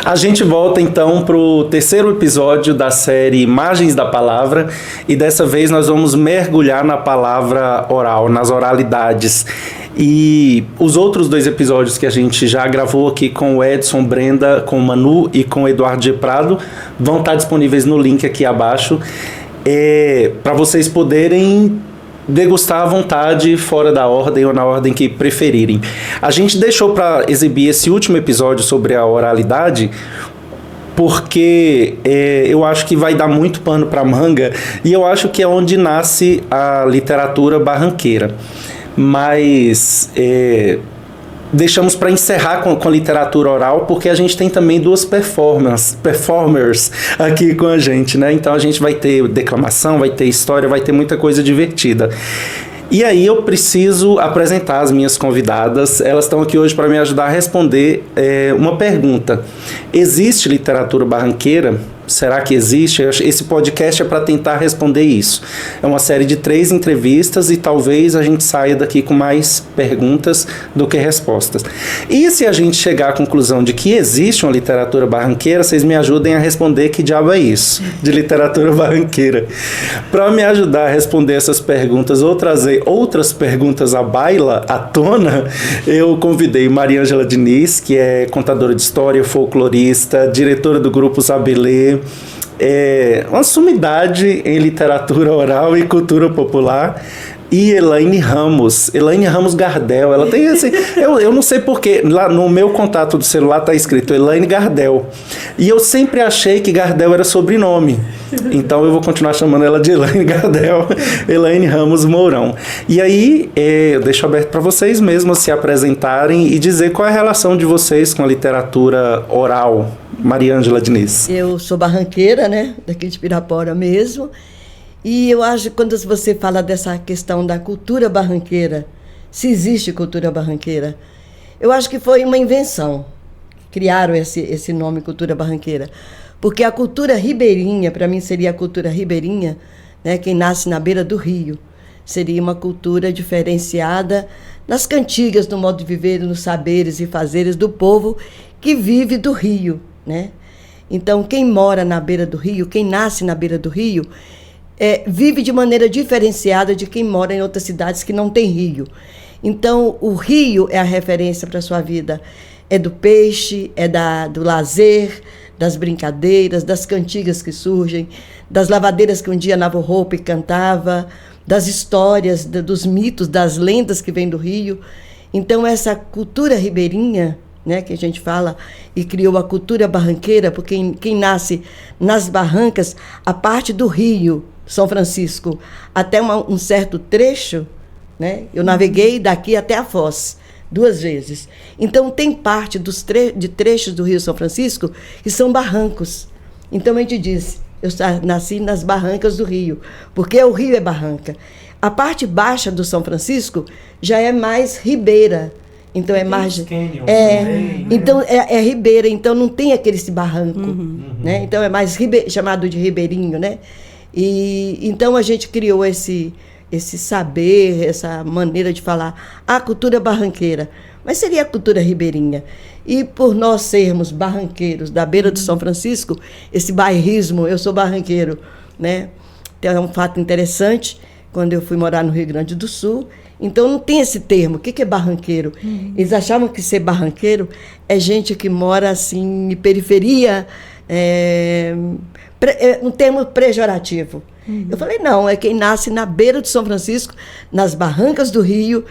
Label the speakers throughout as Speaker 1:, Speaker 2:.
Speaker 1: A gente volta então para o terceiro episódio da série Imagens da Palavra e dessa vez nós vamos mergulhar na palavra oral, nas oralidades. E os outros 2 episódios que a gente já gravou aqui com o Edson, Brenda, com o Manu e com o Eduardo G. Prado vão estar disponíveis no link aqui abaixo para vocês poderem degustar à vontade, fora da ordem ou na ordem que preferirem. A gente deixou para exibir esse último episódio sobre a oralidade porque eu acho que vai dar muito pano para manga e eu acho que é onde nasce a literatura barranqueira. Mas deixamos para encerrar com a literatura oral, porque a gente tem também 2 performers aqui com a gente, né? Então a gente vai ter declamação, vai ter história, vai ter muita coisa divertida. E aí eu preciso apresentar as minhas convidadas. Elas estão aqui hoje para me ajudar a responder uma pergunta. Existe literatura barranqueira? Será que existe? Esse podcast é para tentar responder isso. É uma série de 3 entrevistas e talvez a gente saia daqui com mais perguntas do que respostas. E se a gente chegar à conclusão de que existe uma literatura barranqueira, vocês me ajudem a responder que diabo é isso de literatura barranqueira. Para me ajudar a responder essas perguntas ou trazer outras perguntas à baila, à tona, eu convidei Mariângela Diniz, que é contadora de história, folclorista, diretora do grupo Sabelê, uma sumidade em literatura oral e cultura popular, e Elaine Ramos Gardel. Ela tem esse, eu não sei porquê, lá no meu contato do celular está escrito Elaine Gardel, e eu sempre achei que Gardel era sobrenome, então eu vou continuar chamando ela de Elaine Gardel, Elaine Ramos Mourão. E aí eu deixo aberto para vocês mesmos se apresentarem e dizer qual é a relação de vocês com a literatura oral. Mariângela Diniz.
Speaker 2: Eu sou barranqueira, né? Daqui de Pirapora mesmo. E eu acho que quando você fala dessa questão da cultura barranqueira, se existe cultura barranqueira, eu acho que foi uma invenção. Criaram esse nome, cultura barranqueira. Porque a cultura ribeirinha, para mim seria a cultura ribeirinha, né? Quem nasce na beira do rio. Seria uma cultura diferenciada nas cantigas, no modo de viver, nos saberes e fazeres do povo que vive do rio, né? Então, quem mora na beira do rio, quem nasce na beira do rio, vive de maneira diferenciada de quem mora em outras cidades que não tem rio. Então, o rio é a referência para a sua vida. É do peixe, do lazer, das brincadeiras, das cantigas que surgem, das lavadeiras que um dia lavou roupa e cantava, das histórias, dos mitos, das lendas que vêm do rio. Então, essa cultura ribeirinha, né, que a gente fala, e criou a cultura barranqueira, porque quem nasce nas barrancas, a parte do Rio São Francisco até um certo trecho, né, eu naveguei daqui até a Foz 2 vezes. Então tem parte de trechos do Rio São Francisco que são barrancos. Então a gente diz, eu nasci nas barrancas do Rio, porque o rio é barranca. A parte baixa do São Francisco já é mais ribeira. Então é margem. Então é ribeira, então não tem aquele barranco, né? Então é mais chamado de ribeirinho, né? E então a gente criou esse saber, essa maneira de falar a cultura barranqueira, mas seria a cultura ribeirinha. E por nós sermos barranqueiros da beira do São Francisco, esse bairrismo, eu sou barranqueiro, né? Então é um fato interessante, quando eu fui morar no Rio Grande do Sul. Então não tem esse termo. O que é barranqueiro? Eles achavam que ser barranqueiro é gente que mora assim em periferia, um termo pejorativo. Eu falei, não, é quem nasce na beira de São Francisco, nas barrancas do Rio.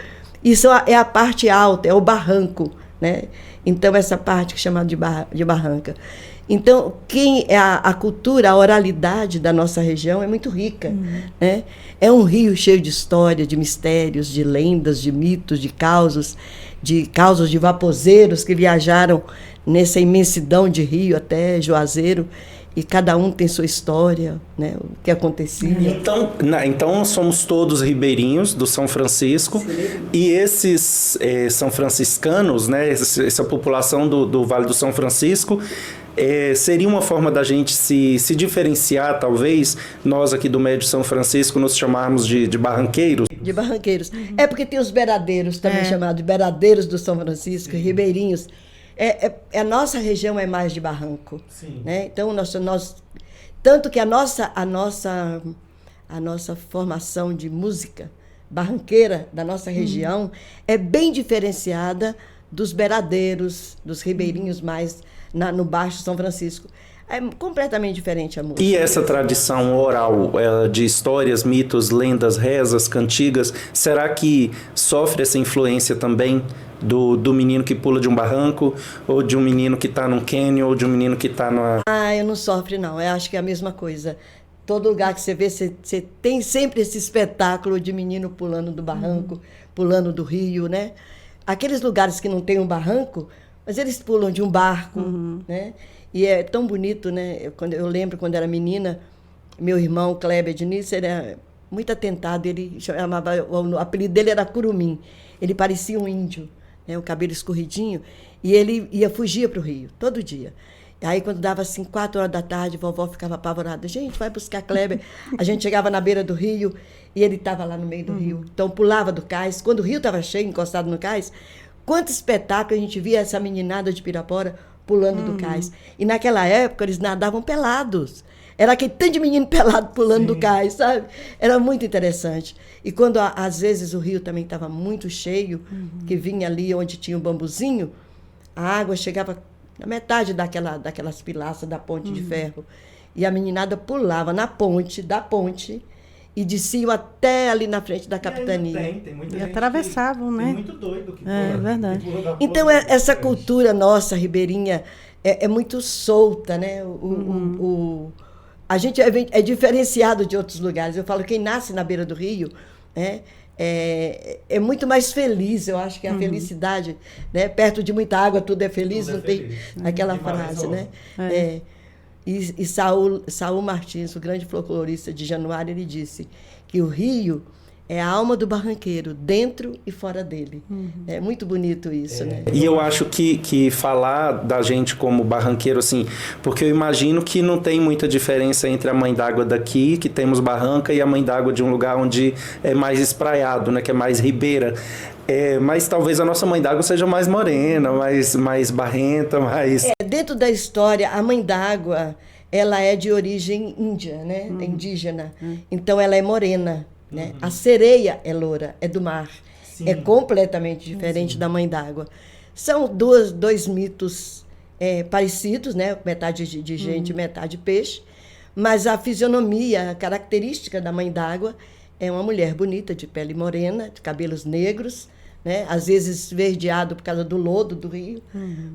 Speaker 2: Isso é a parte alta, é o barranco, né? Então essa parte que é chamada de barranca. Então, a cultura, a oralidade da nossa região é muito rica, né? É um rio cheio de história, de mistérios, de lendas, de mitos, de causos de vapozeiros que viajaram nessa imensidão de rio até Juazeiro, e cada um tem sua história, né? O que acontecia.
Speaker 1: Então somos todos ribeirinhos do São Francisco. Sim. E esses são franciscanos, né? Essa população do Vale do São Francisco, seria uma forma da gente se diferenciar, talvez, nós aqui do Médio São Francisco nos chamarmos de barranqueiros?
Speaker 2: De barranqueiros. É porque tem os beiradeiros, também chamados de beiradeiros do São Francisco, ribeirinhos. A nossa região é mais de barranco.
Speaker 1: Sim.
Speaker 2: Né? Então, tanto que a nossa formação de música barranqueira da nossa região é bem diferenciada dos beiradeiros, dos ribeirinhos mais no Baixo São Francisco. É completamente diferente a música.
Speaker 1: E essa tradição oral de histórias, mitos, lendas, rezas, cantigas, será que sofre essa influência também do menino que pula de um barranco, ou de um menino que está num cânion, ou de um menino que está numa...
Speaker 2: Eu não sofre, não. Eu acho que é a mesma coisa. Todo lugar que você vê, você tem sempre esse espetáculo de menino pulando do barranco, pulando do rio, né? Aqueles lugares que não tem um barranco, mas eles pulam de um barco, né? E é tão bonito, né? Eu lembro quando era menina, meu irmão Kleber Diniz era muito atentado, ele chamava, o apelido dele era Curumim. Ele parecia um índio, né? O cabelo escorridinho, e ele fugia para o rio, todo dia. Aí, quando dava assim, 4 horas da tarde, a vovó ficava apavorada. Gente, vai buscar Kleber. A gente chegava na beira do rio e ele estava lá no meio do rio. Então, pulava do cais. Quando o rio estava cheio, encostado no cais, quanto espetáculo a gente via essa meninada de Pirapora pulando do cais. E naquela época, eles nadavam pelados. Era aquele tanto de menino pelado pulando do cais, sabe? Era muito interessante. E quando, às vezes, o rio também estava muito cheio, que vinha ali onde tinha o bambuzinho, a água chegava na metade daquelas pilastras da ponte de ferro. E a meninada pulava da ponte, e desciam até ali na frente da capitania.
Speaker 3: Tem muita gente atravessavam, né? Tem muito doido que pula.
Speaker 2: Verdade. Então, essa cultura nossa, ribeirinha, é muito solta, né? A gente é diferenciado de outros lugares. Eu falo, quem nasce na beira do rio, né? É muito mais feliz, eu acho que a felicidade, né? Perto de muita água tudo é feliz, tudo não tem feliz. Aquela frase, né? E Saul Martins, o grande folclorista de Januário, ele disse que o rio é a alma do barranqueiro, dentro e fora dele. É muito bonito isso, né?
Speaker 1: E eu acho que falar da gente como barranqueiro, assim, porque eu imagino que não tem muita diferença entre a mãe d'água daqui, que temos barranca, e a mãe d'água de um lugar onde é mais espraiado, né, que é mais ribeira. Mas talvez a nossa mãe d'água seja mais morena, mais barrenta, mais...
Speaker 2: Dentro da história, a mãe d'água, ela é de origem índia, né? Indígena. Então, ela é morena. Né? A sereia é loura, é do mar. Sim. É completamente diferente da mãe d'água. São dois mitos parecidos, né? Metade de gente, metade peixe. Mas a fisionomia, a característica da mãe d'água é uma mulher bonita, de pele morena, de cabelos negros, né? Às vezes esverdeado por causa do lodo do rio,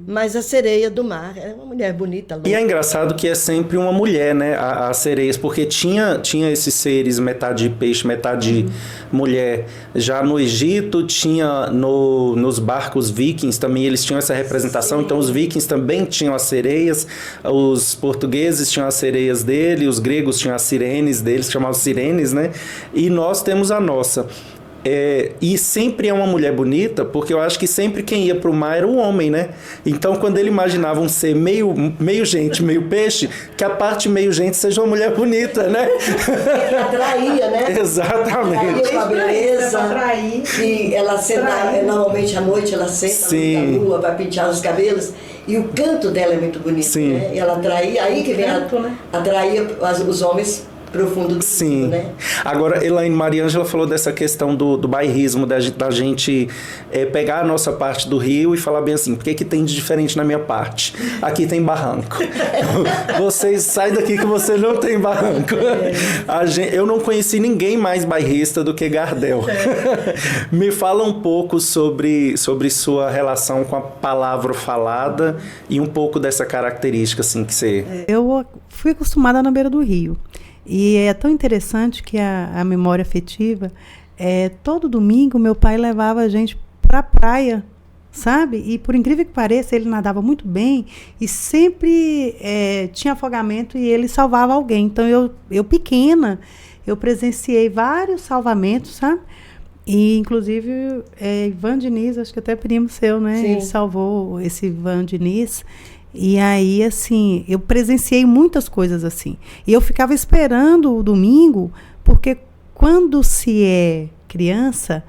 Speaker 2: mas a sereia do mar é uma mulher bonita. Loura.
Speaker 1: E é engraçado que é sempre uma mulher, né? As sereias, porque tinha esses seres, metade peixe, metade mulher. Já no Egito, tinha nos barcos vikings também, eles tinham essa representação. Sim. Então os vikings também tinham as sereias, os portugueses tinham as sereias dele, os gregos tinham as sirenes deles, que chamavam sirenes, né? E nós temos a nossa. E sempre é uma mulher bonita, porque eu acho que sempre quem ia pro mar era o homem, né? Então, quando ele imaginava um ser meio gente, meio peixe, que a parte meio gente seja uma mulher bonita, né?
Speaker 2: Que atraía, né?
Speaker 1: Exatamente.
Speaker 2: Atraía com a beleza. E ela senta, normalmente à noite, ela senta na rua, vai pentear os cabelos. E o canto dela é muito bonito,
Speaker 1: Sim.
Speaker 2: Né? E ela atraía, aí que vem atraía os homens profundo do
Speaker 1: Sim.
Speaker 2: Né?
Speaker 1: Agora, Elaine Mariângela falou dessa questão do bairrismo, da gente pegar a nossa parte do rio e falar bem assim, o que tem de diferente na minha parte? Aqui tem barranco. Vocês saem daqui que você não tem barranco. Eu não conheci ninguém mais bairrista do que Gardel. Me fala um pouco sobre sua relação com a palavra falada e um pouco dessa característica assim, que você...
Speaker 3: Eu fui acostumada na beira do rio. E é tão interessante que a memória afetiva, todo domingo meu pai levava a gente para a praia, sabe? E por incrível que pareça, ele nadava muito bem e sempre tinha afogamento e ele salvava alguém. Então eu pequena, eu presenciei vários salvamentos, sabe? E inclusive Ivan Diniz, acho que até primo seu, né?
Speaker 2: Sim.
Speaker 3: Ele salvou esse Ivan Diniz. E aí, assim, eu presenciei muitas coisas assim. E eu ficava esperando o domingo, porque quando se é criança,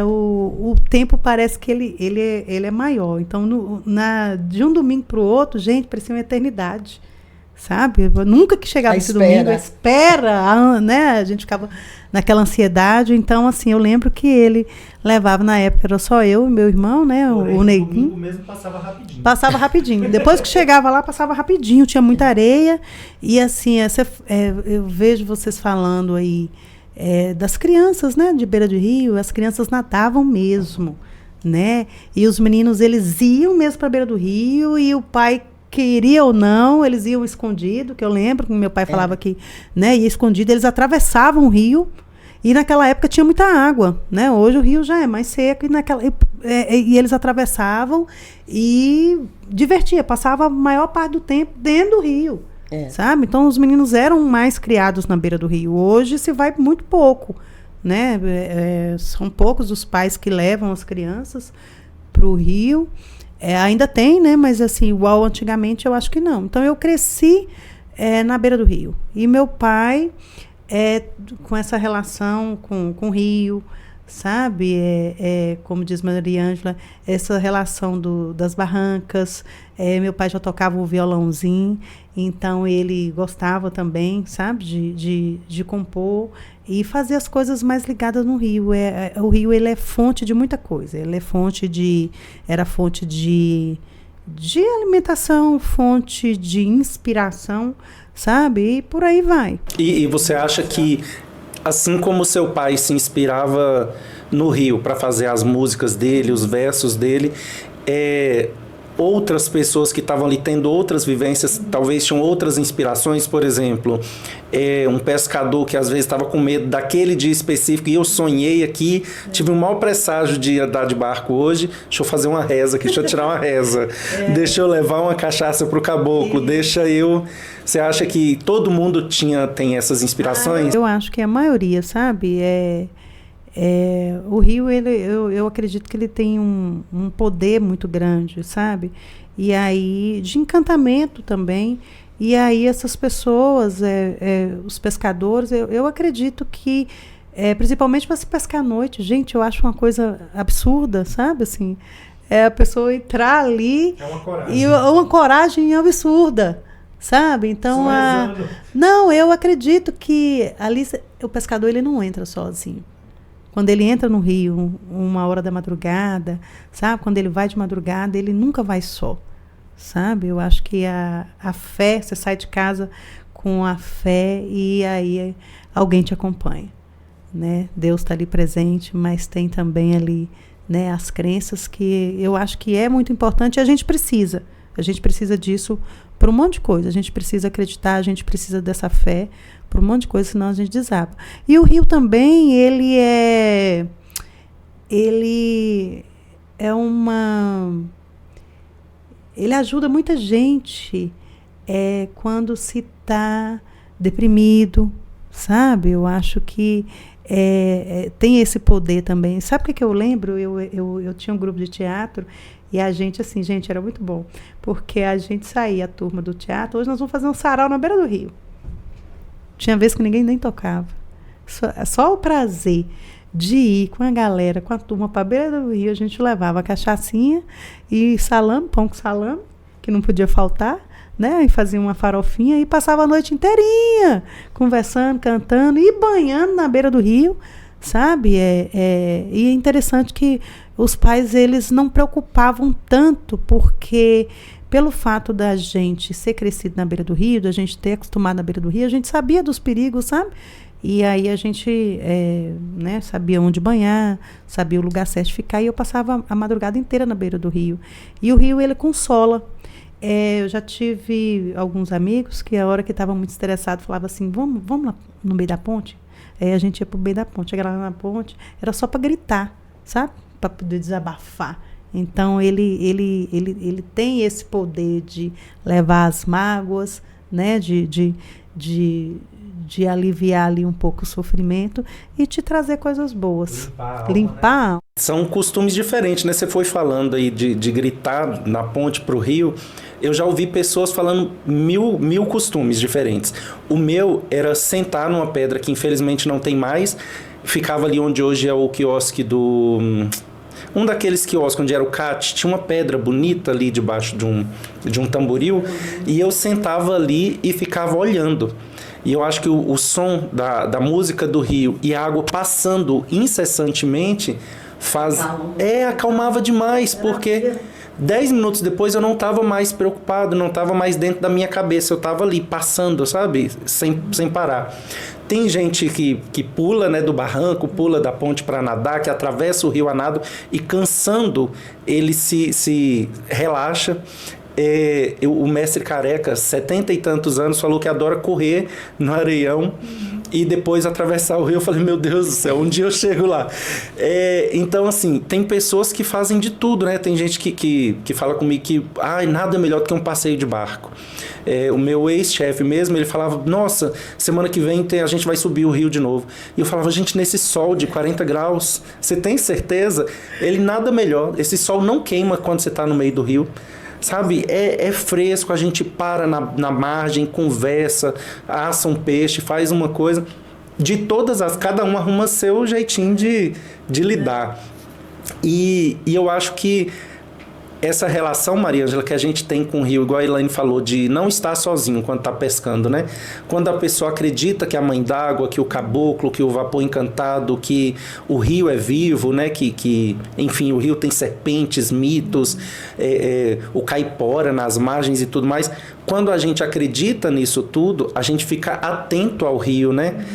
Speaker 3: o tempo parece que ele é maior. Então, de um domingo para o outro, gente, parecia uma eternidade. Sabe? Nunca que chegava esse domingo, né? A gente ficava naquela ansiedade. Então, assim, eu lembro que ele levava, na época, era só eu e meu irmão, né? O Neguinho. O domingo mesmo passava rapidinho. Passava rapidinho. Depois que chegava lá, passava rapidinho. Tinha muita areia. E, assim, eu vejo vocês falando aí das crianças, né? De beira de rio. As crianças nadavam mesmo, né? E os meninos, eles iam mesmo para beira do rio. E o pai, queria ou não, eles iam escondido, que eu lembro que meu pai falava que, né, ia escondido, eles atravessavam o rio, e naquela época tinha muita água, né? Hoje o rio já é mais seco, e eles atravessavam e divertia, passava a maior parte do tempo dentro do rio, sabe? Então os meninos eram mais criados na beira do rio. Hoje se vai muito pouco, né? São poucos os pais que levam as crianças para o rio. Ainda tem, né? Mas assim, igual antigamente, eu acho que não. Então, eu cresci na beira do rio. E meu pai, com essa relação com o rio, sabe? Como diz Maria Ângela, essa relação das barrancas. Meu pai já tocava o violãozinho, então ele gostava também, sabe? De compor e fazer as coisas mais ligadas no rio. O rio, ele é fonte de muita coisa. Ele era fonte de alimentação, fonte de inspiração, sabe? E por aí vai.
Speaker 1: E você acha que, assim como seu pai se inspirava no rio para fazer as músicas dele, os versos dele, outras pessoas que estavam ali tendo outras vivências, talvez tinham outras inspirações? Por exemplo, um pescador que às vezes estava com medo daquele dia específico, e eu sonhei aqui, tive um mau presságio de andar de barco hoje, deixa eu fazer uma reza aqui, deixa eu tirar uma reza, deixa eu levar uma cachaça pro caboclo, Você acha que todo mundo tem essas inspirações?
Speaker 3: Eu acho que a maioria, sabe? O rio, eu acredito que ele tem um poder muito grande, sabe? E aí, de encantamento também. E aí, essas pessoas, os pescadores, eu acredito que, principalmente para se pescar à noite, gente, eu acho uma coisa absurda, sabe? Assim, a pessoa entrar ali... É uma coragem. E uma coragem absurda, sabe? Então, não, eu acredito que ali o pescador, ele não entra sozinho. Quando ele entra no rio, 1h da madrugada, sabe? Quando ele vai de madrugada, ele nunca vai só, sabe? Eu acho que a fé, você sai de casa com a fé e aí alguém te acompanha, né? Deus está ali presente, mas tem também ali, né, as crenças, que eu acho que é muito importante e a gente precisa disso para um monte de coisa. A gente precisa acreditar, a gente precisa dessa fé para um monte de coisa, senão a gente desaba. E o rio também, ele ajuda muita gente quando se está deprimido, sabe? Eu acho que tem esse poder também. Sabe o que eu lembro? Eu tinha um grupo de teatro e a gente, assim, gente, era muito bom, porque a gente saía, a turma do teatro, hoje nós vamos fazer um sarau na beira do rio. Tinha vez que ninguém nem tocava. Só o prazer de ir com a galera, com a turma para a beira do rio, a gente levava a cachaçinha e salame, pão com salame, que não podia faltar, né? E fazia uma farofinha e passava a noite inteirinha conversando, cantando e banhando na beira do rio, sabe? E é interessante que os pais, eles não preocupavam tanto, porque pelo fato da gente ser crescido na beira do rio, da gente ter acostumado na beira do rio, a gente sabia dos perigos, sabe? E aí a gente né, sabia onde banhar, sabia o lugar certo de ficar, e eu passava a madrugada inteira na beira do rio. E o rio, ele consola. Eu já tive alguns amigos que, a hora que estavam muito estressados, falavam assim, vamos lá no meio da ponte? Aí a gente ia pro meio da ponte, chegava lá na ponte, era só para gritar, sabe? Para poder desabafar. Então, ele tem esse poder de levar as mágoas, né? De aliviar ali um pouco o sofrimento e te trazer coisas boas. Limpar a alma.
Speaker 1: São costumes diferentes, né? Você foi falando aí de gritar na ponte pro rio. Eu já ouvi pessoas falando mil costumes diferentes. O meu era sentar numa pedra que infelizmente não tem mais, ficava ali onde hoje é o quiosque do... Um daqueles quiosques onde era o CAT, tinha uma pedra bonita ali debaixo de um tamboril, e eu sentava ali e ficava olhando. E eu acho que o som da música do rio e a água passando incessantemente acalmava demais, porque 10 minutos depois eu não estava mais preocupado, não estava mais dentro da minha cabeça, eu estava ali passando, sabe, sem parar. Tem gente que pula, né, do barranco, pula da ponte para nadar, que atravessa o rio a nado e cansando ele se relaxa. O mestre Careca, 70 e tantos anos, falou que adora correr no Areião e depois atravessar o rio. Eu falei, meu Deus do céu, um dia eu chego lá. Então, assim, tem pessoas que fazem de tudo, né? Tem gente que fala comigo que nada é melhor do que um passeio de barco. O meu ex-chefe mesmo, ele falava, nossa, semana que vem a gente vai subir o rio de novo. E eu falava, gente, nesse sol de 40 graus, você tem certeza? Ele, nada melhor. Esse sol não queima quando você está no meio do rio. Sabe, é fresco, a gente para na margem, conversa, assa um peixe, faz uma coisa. De todas cada um arruma seu jeitinho de lidar. E eu acho que essa relação, Maria Ângela, que a gente tem com o rio, igual a Elaine falou, de não estar sozinho quando está pescando, né? Quando a pessoa acredita que a mãe d'água, que o caboclo, que o vapor encantado, que o rio é vivo, né? Enfim, o rio tem serpentes, mitos, o caipora nas margens e tudo mais. Quando a gente acredita nisso tudo, a gente fica atento ao rio, né?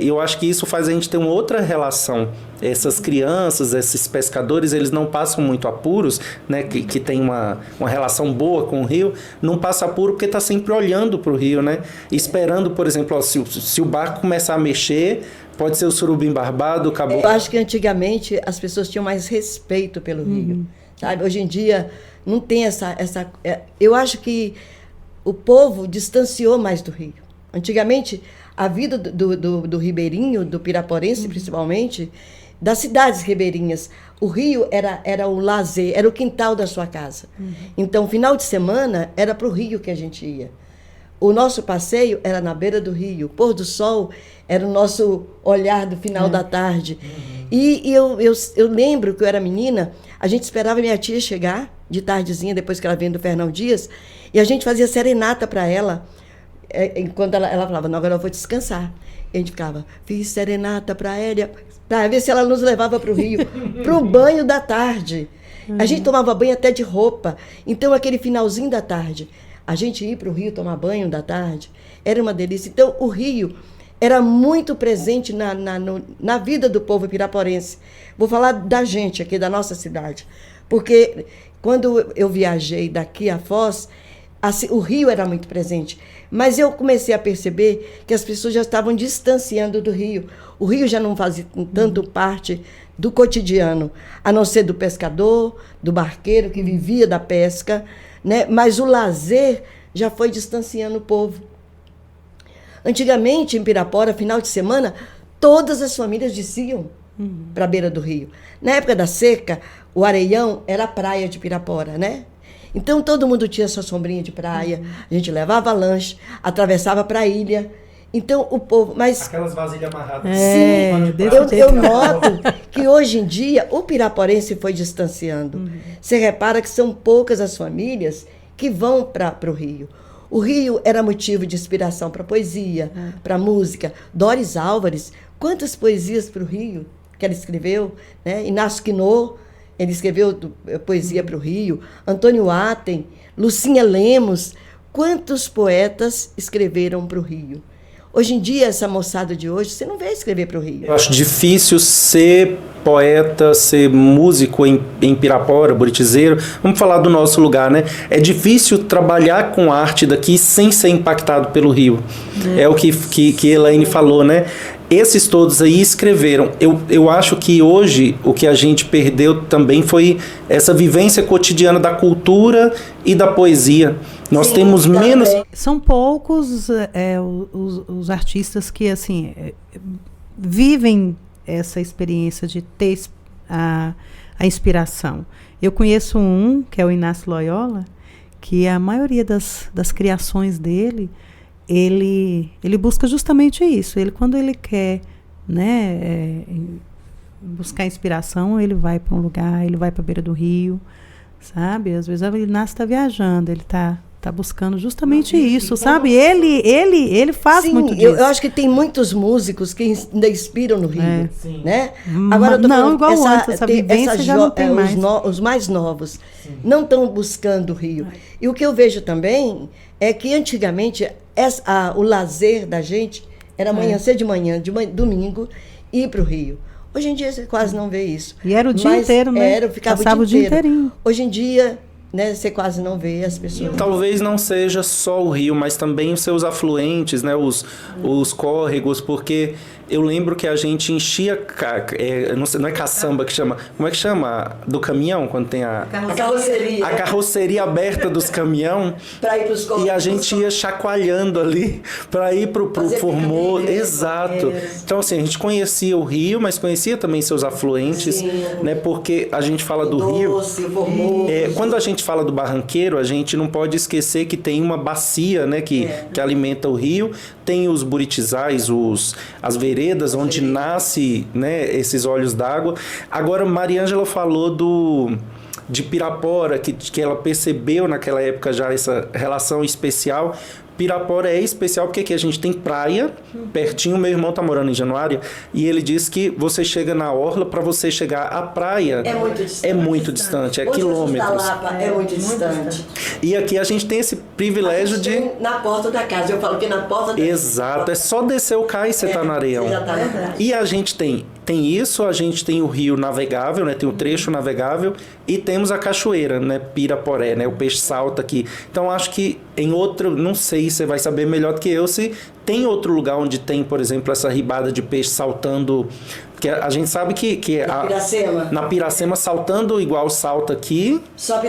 Speaker 1: Eu acho que isso faz a gente ter uma outra relação. Essas crianças, esses pescadores, eles não passam muito apuros, né, que tem uma relação boa com o rio, não passa apuro porque está sempre olhando para o rio, né, esperando, por exemplo, se o barco começar a mexer, pode ser o surubim barbado, o caboclo.
Speaker 2: Eu acho que antigamente as pessoas tinham mais respeito pelo rio, sabe? Hoje em dia não tem essa eu acho que o povo distanciou mais do rio. Antigamente, a vida do ribeirinho, do piraporense principalmente, das cidades ribeirinhas, o rio era o lazer, era o quintal da sua casa. Então, final de semana, era para o rio que a gente ia. O nosso passeio era na beira do rio. O pôr do sol era o nosso olhar do final da tarde. E eu lembro que eu era menina, a gente esperava minha tia chegar, de tardezinha, depois que ela vinha do Fernão Dias, e a gente fazia serenata para ela. Quando ela falava, não, agora eu vou descansar. E a gente ficava, fiz serenata para ela, para ver se ela nos levava para o rio, para o banho da tarde. A gente tomava banho até de roupa. Então, aquele finalzinho da tarde, a gente ir para o rio tomar banho da tarde, era uma delícia. Então, o rio era muito presente na vida do povo piraporense. Vou falar da gente aqui, da nossa cidade. Porque quando eu viajei daqui a Foz, o rio era muito presente. Mas eu comecei a perceber que as pessoas já estavam distanciando do rio. O rio já não fazia tanto parte do cotidiano, a não ser do pescador, do barqueiro que vivia da pesca, né? Mas o lazer já foi distanciando o povo. Antigamente, em Pirapora, final de semana, todas as famílias desciam para a beira do rio. Na época da seca, o Areião era a praia de Pirapora, né? Então, todo mundo tinha sua sombrinha de praia, a gente levava lanche, atravessava para a ilha. Então, o povo... Mas,
Speaker 1: aquelas vasilhas amarradas.
Speaker 2: Sim, eu noto que hoje em dia o piraporense foi distanciando. Você repara que são poucas as famílias que vão para o rio. O rio era motivo de inspiração para poesia, para música. Doris Álvares, quantas poesias para o rio que ela escreveu, né? Inácio Quinô, ele escreveu poesia para o Rio. Antônio Aten, Lucinha Lemos, quantos poetas escreveram para o Rio? Hoje em dia, essa moçada de hoje, você não vê escrever para o Rio.
Speaker 1: Eu acho difícil ser poeta, ser músico em Pirapora, buritizeiro. Vamos falar do nosso lugar, né? É difícil trabalhar com arte daqui sem ser impactado pelo Rio. É o que Elaine falou, né? Esses todos aí escreveram. Eu acho que hoje o que a gente perdeu também foi essa vivência cotidiana da cultura e da poesia. Nós temos menos...
Speaker 3: São poucos os artistas que assim vivem essa experiência de ter a inspiração. Eu conheço um, que é o Inácio Loyola, que a maioria das criações dele, ele busca justamente isso. Quando ele quer né, buscar inspiração, ele vai para um lugar, ele vai para a beira do rio, sabe? Às vezes ele nasce, está viajando, ele está buscando justamente isso, sabe? Ele faz muito disso.
Speaker 2: Eu acho que tem muitos músicos que ainda inspiram no Rio, né?
Speaker 3: Agora, não, igual antes, essa vivência já não tem mais.
Speaker 2: Os mais novos não estão buscando o Rio. E o que eu vejo também é que antigamente o lazer da gente era amanhecer de manhã, domingo, e ir para o Rio. Hoje em dia você quase não vê isso.
Speaker 3: E era o dia inteiro, né?
Speaker 2: Passava o dia inteirinho. Hoje em dia, né, você quase não vê as pessoas.
Speaker 1: Talvez não seja só o rio, mas também os seus afluentes, né, os córregos, porque eu lembro que a gente enchia, não é caçamba que chama, como é que chama? Do caminhão, quando tem a carroceria. A carroceria aberta dos caminhão.
Speaker 2: Para ir para os córregos.
Speaker 1: E a gente ia chacoalhando ali para ir para o Formoso. Exato. Então, assim, a gente conhecia o rio, mas conhecia também seus afluentes, né, porque a gente fala do rio.
Speaker 2: Formoso.
Speaker 1: Quando a gente fala do Barranqueiro, a gente não pode esquecer que tem uma bacia, né, que alimenta o rio, tem os buritizais, as veredas onde nasce, né, esses olhos d'água. Agora, Mariângela falou de Pirapora, que ela percebeu naquela época já essa relação especial. Pirapora é especial porque aqui a gente tem praia, pertinho. Meu irmão tá morando em Januária e ele disse que você chega na orla, para você chegar à praia é muito distante, é quilômetros.
Speaker 2: É muito distante.
Speaker 1: E aqui a gente tem esse privilégio de...
Speaker 2: Na porta da casa, eu falo que na porta da casa.
Speaker 1: Exato, é só descer o cais e você tá na Areião. E a gente tem isso, a gente tem o rio navegável, né? Tem o trecho navegável e temos a cachoeira, né? Piraporé, né? O peixe salta aqui. Então acho que em outro, não sei, você vai saber melhor do que eu, se tem outro lugar onde tem, por exemplo, essa ribada de peixe saltando, porque a gente sabe que na Piracema saltando igual salta aqui.
Speaker 2: Só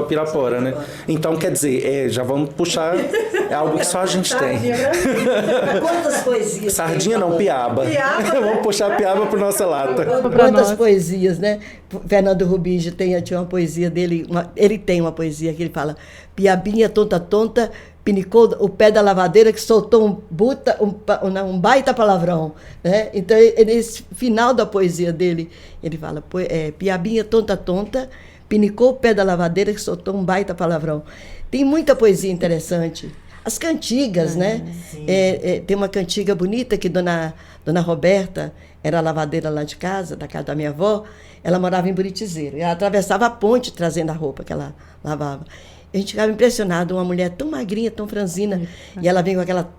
Speaker 2: Pirapora,
Speaker 1: né? Então, quer dizer, já vamos puxar, é algo que só a gente tem.
Speaker 2: Quantas poesias?
Speaker 1: Sardinha não, piaba. Vamos puxar a piaba para nossa lata.
Speaker 2: Quantas poesias, né? Fernando Rubingi tinha uma poesia dele, ele tem uma poesia que ele fala: piabinha tonta tonta, pinicou o pé da lavadeira que soltou um baita palavrão, né? Então, nesse final da poesia dele, ele fala: piabinha tonta tonta, pinicou o pé da lavadeira que soltou um baita palavrão. Tem muita poesia interessante. As cantigas, né? Tem uma cantiga bonita que Dona Roberta era lavadeira lá de casa, da casa da minha avó. Ela morava em Buritizeiro. Ela atravessava a ponte trazendo a roupa que ela lavava. A gente ficava impressionado, uma mulher tão magrinha, tão franzina, e ela vinha com aquela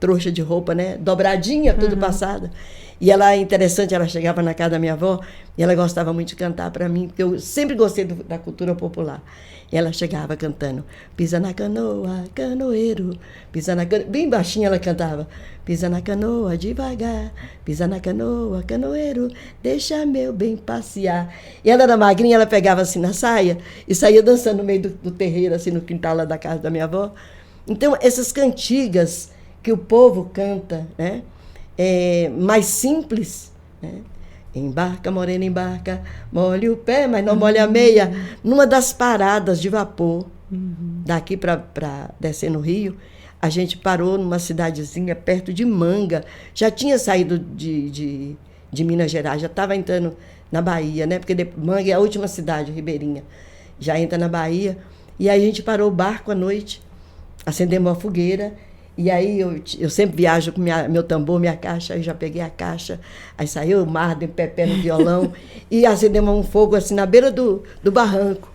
Speaker 2: trouxa de roupa, né, dobradinha, tudo passada. E ela, interessante, ela chegava na casa da minha avó, e ela gostava muito de cantar para mim, porque eu sempre gostei da cultura popular. E ela chegava cantando: pisa na canoa, canoeiro, pisa na canoa, bem baixinho ela cantava: pisa na canoa devagar, pisa na canoa, canoeiro, deixa meu bem passear. E ela era magrinha, ela pegava assim na saia e saía dançando no meio do terreiro, assim no quintal lá da casa da minha avó. Então, essas cantigas que o povo canta, né, mais simples, né? Embarca, morena, embarca, molhe o pé, mas não molhe a meia. Numa das paradas de vapor, daqui para descer no Rio, a gente parou numa cidadezinha perto de Manga. Já tinha saído de Minas Gerais, já estava entrando na Bahia, né? Porque Manga é a última cidade ribeirinha. Já entra na Bahia. E aí a gente parou o barco à noite, acendemos uma fogueira. E aí eu sempre viajo com meu tambor, minha caixa, aí já peguei a caixa, aí saiu o mar, dei pé no violão, e acendemos um fogo assim na beira do barranco.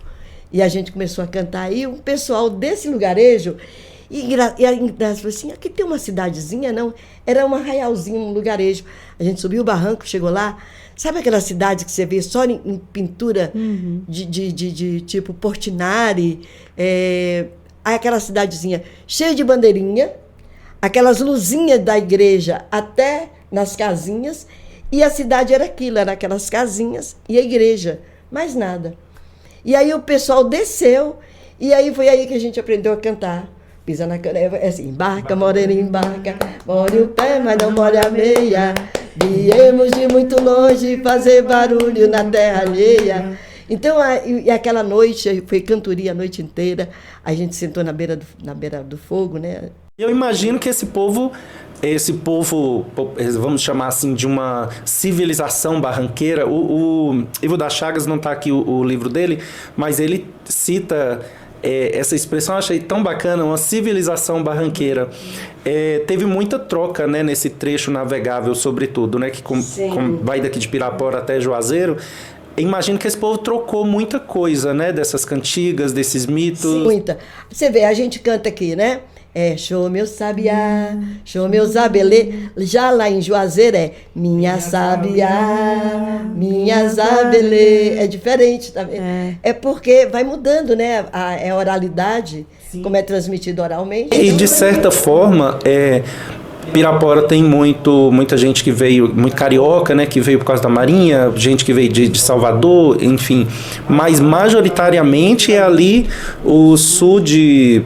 Speaker 2: E a gente começou a cantar, e o pessoal desse lugarejo, e falou assim: aqui tem uma cidadezinha, não? Era um arraialzinho, um lugarejo. A gente subiu o barranco, chegou lá, sabe aquela cidade que você vê só em pintura de tipo Portinari, aquela cidadezinha cheia de bandeirinha, aquelas luzinhas da igreja até nas casinhas, e a cidade era aquilo, era aquelas casinhas e a igreja, mais nada. E aí o pessoal desceu, e aí foi aí que a gente aprendeu a cantar. Pisa na canoa, assim: embarca, morena, embarca, molhe o pé, mas não molhe a meia. Viemos de muito longe fazer barulho na terra alheia. Então, e aquela noite, foi cantoria a noite inteira, a gente sentou na beira do fogo, né?
Speaker 1: Eu imagino que esse povo, vamos chamar assim, de uma civilização barranqueira. O Ivo das Chagas, não está aqui o livro dele, mas ele cita essa expressão, eu achei tão bacana, uma civilização barranqueira. Teve muita troca, né, nesse trecho navegável, sobretudo, né, que vai daqui de Pirapora até Juazeiro. Imagino que esse povo trocou muita coisa, né, dessas cantigas, desses mitos.
Speaker 2: Sim, muita. Você vê, a gente canta aqui, né? Show meu sabiá, show meu zabelê. Já lá em Juazeiro minha sabiá, minha zabelê. É diferente, tá vendo? É porque vai mudando, né? A oralidade, sim, como é transmitido oralmente.
Speaker 1: E de certa forma, Pirapora tem muita gente que veio, muito carioca, né, que veio por causa da Marinha, gente que veio de Salvador, enfim. Mas majoritariamente é ali o sul de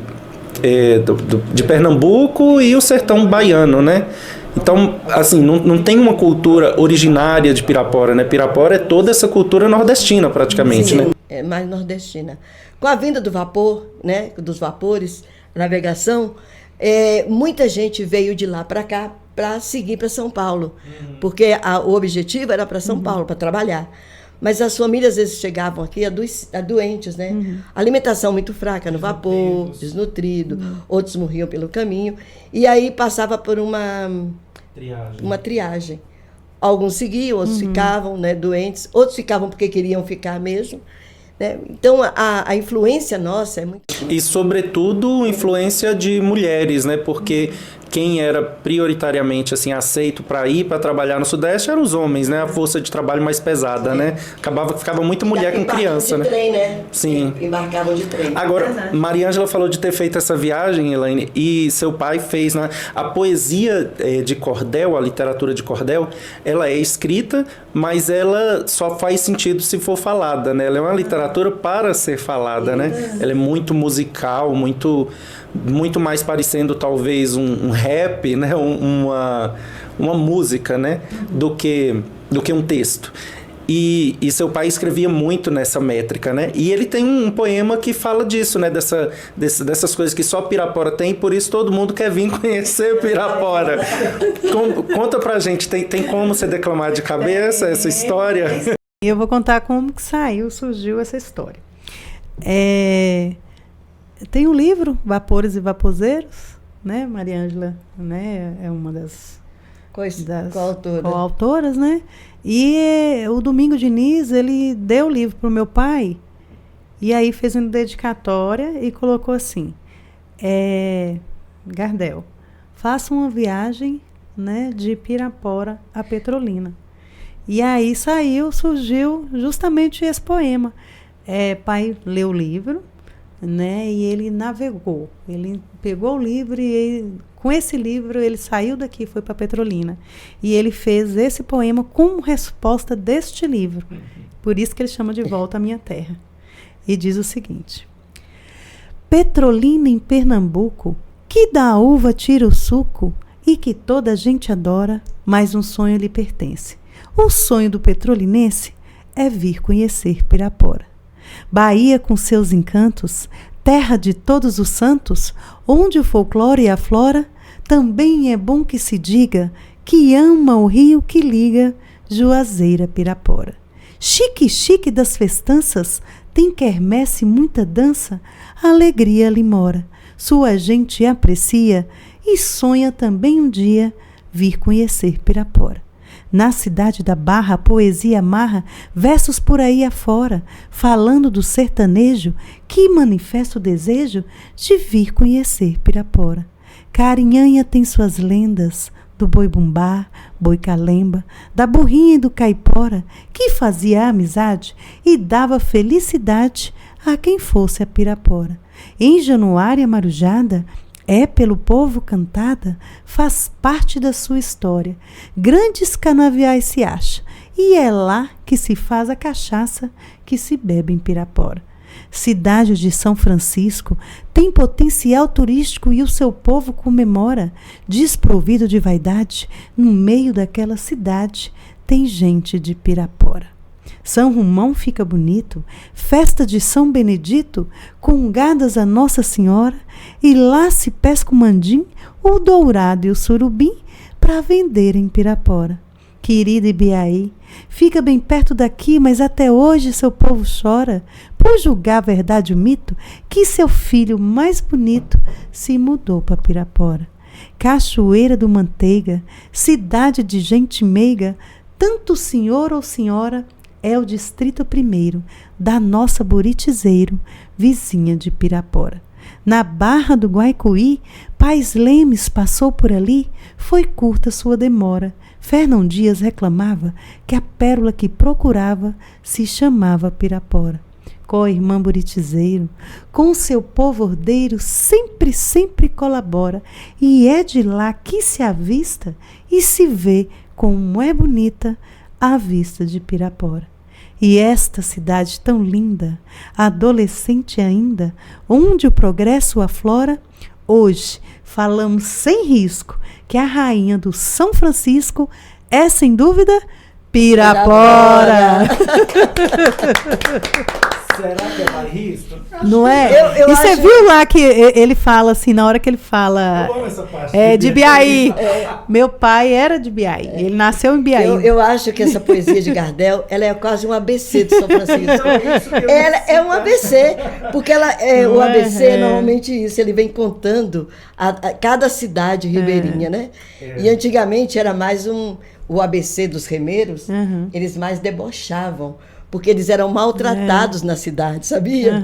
Speaker 1: Pernambuco e o sertão baiano, né? Então, assim, não tem uma cultura originária de Pirapora, né? Pirapora é toda essa cultura nordestina, praticamente,
Speaker 2: sim,
Speaker 1: né?
Speaker 2: É mais nordestina. Com a vinda do vapor, né, dos vapores, navegação, muita gente veio de lá para cá para seguir para São Paulo, porque o objetivo era para São Paulo, para trabalhar. Mas as famílias, às vezes, chegavam aqui doentes, né? Alimentação muito fraca no vapor, desnutrido, outros morriam pelo caminho. E aí passava por uma triagem. Alguns seguiam, outros ficavam, né, doentes, outros ficavam porque queriam ficar mesmo. Né? Então, a influência nossa é muito...
Speaker 1: E, sobretudo, influência de mulheres, né? Porque quem era prioritariamente assim, aceito para ir para trabalhar no Sudeste eram os homens, né? A força de trabalho mais pesada, né? Ficava muita mulher com criança,
Speaker 2: de
Speaker 1: né?
Speaker 2: Trem, né?
Speaker 1: Sim.
Speaker 2: Embarcavam de trem.
Speaker 1: Agora, Mariângela falou de ter feito essa viagem, Elaine, e seu pai fez, né? A poesia de cordel, a literatura de cordel, ela é escrita, mas ela só faz sentido se for falada, né? Ela é uma literatura para ser falada, né? Ela é muito musical, muito mais parecendo talvez um rap, né? uma música, né? do que um texto. E seu pai escrevia muito nessa métrica, né? E ele tem um poema que fala disso, né? Dessas coisas que só Pirapora tem, por isso todo mundo quer vir conhecer Pirapora. Conta pra gente, tem como você declamar de cabeça essa história?
Speaker 3: Eu vou contar como que surgiu essa história. Tem um livro, Vapores e Vapozeiros, né? Mariângela, né? É uma das coautoras, né? E o Domingo Diniz, ele deu o livro para o meu pai, e aí fez uma dedicatória e colocou assim, Gardel, faça uma viagem, né, de Pirapora a Petrolina. E aí surgiu justamente esse poema. Pai leu o livro, né, e ele navegou, ele pegou o livro e com esse livro ele saiu daqui, foi para Petrolina, e ele fez esse poema com resposta deste livro, por isso que ele chama de Volta à Minha Terra, e diz o seguinte: Petrolina em Pernambuco, que da uva tira o suco e que toda a gente adora, mas um sonho lhe pertence. O sonho do petrolinense é vir conhecer Pirapora. Bahia com seus encantos, terra de todos os santos, onde o folclore e a flora, também é bom que se diga que ama o rio que liga Juazeiro a Pirapora. Chique, chique das festanças, tem quermesse muita dança, a alegria lhe mora, sua gente aprecia e sonha também um dia vir conhecer Pirapora. Na cidade da Barra, a poesia amarra versos por aí afora, falando do sertanejo que manifesta o desejo de vir conhecer Pirapora. Carinhanha tem suas lendas, do boi-bumbá, boi-calemba, da burrinha e do caipora, que fazia amizade e dava felicidade a quem fosse a Pirapora. Em Januária Marujada, pelo povo cantada, faz parte da sua história. Grandes canaviais se acha, e é lá que se faz a cachaça que se bebe em Pirapora. Cidade de São Francisco tem potencial turístico e o seu povo comemora. Desprovido de vaidade, no meio daquela cidade tem gente de Pirapora. São Romão fica bonito, festa de São Benedito, congadas a Nossa Senhora, e lá se pesca o mandim, o dourado e o surubim, para vender em Pirapora. Querida Ibiaí, fica bem perto daqui, mas até hoje seu povo chora, por julgar a verdade o mito, que seu filho mais bonito se mudou para Pirapora. Cachoeira do Manteiga, cidade de gente meiga, tanto senhor ou senhora, é o distrito primeiro da nossa Buritizeiro, vizinha de Pirapora. Na Barra do Guaicuí, Pais Lemes passou por ali, foi curta sua demora. Fernão Dias reclamava que a pérola que procurava se chamava Pirapora. Co-irmã Buritizeiro, com seu povo ordeiro, sempre, sempre colabora, e é de lá que se avista e se vê como é bonita a vista de Pirapora. E esta cidade tão linda, adolescente ainda, onde o progresso aflora, hoje falamos sem risco que a rainha do São Francisco é, sem dúvida, Pirapora.
Speaker 1: Será que é mais risco?
Speaker 3: Não é? E você viu lá que ele fala assim, na hora que ele fala de Biaí. Meu pai era de Biaí. Ele nasceu em Biaí.
Speaker 2: Eu acho que essa poesia de Gardel, ela é quase um ABC de São Francisco. Ela é um ABC, porque o ABC é normalmente isso, ele vem contando cada cidade ribeirinha, né? E antigamente era mais o ABC dos remeiros, eles mais debochavam, porque eles eram maltratados na cidade, sabia?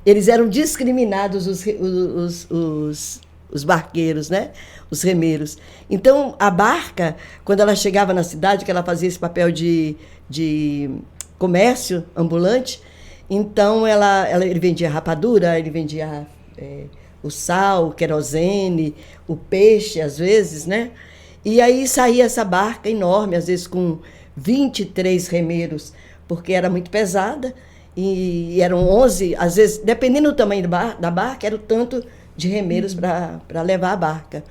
Speaker 2: Eles eram discriminados, os barqueiros, né? Os remeiros. Então, a barca, quando ela chegava na cidade, que ela fazia esse papel de comércio ambulante, então ele vendia rapadura, ele vendia o sal, o querosene, o peixe, às vezes, né? E aí saía essa barca enorme, às vezes com 23 remeiros, porque era muito pesada, e eram 11, às vezes, dependendo do tamanho da barca, era o tanto de remeiros para levar a barca.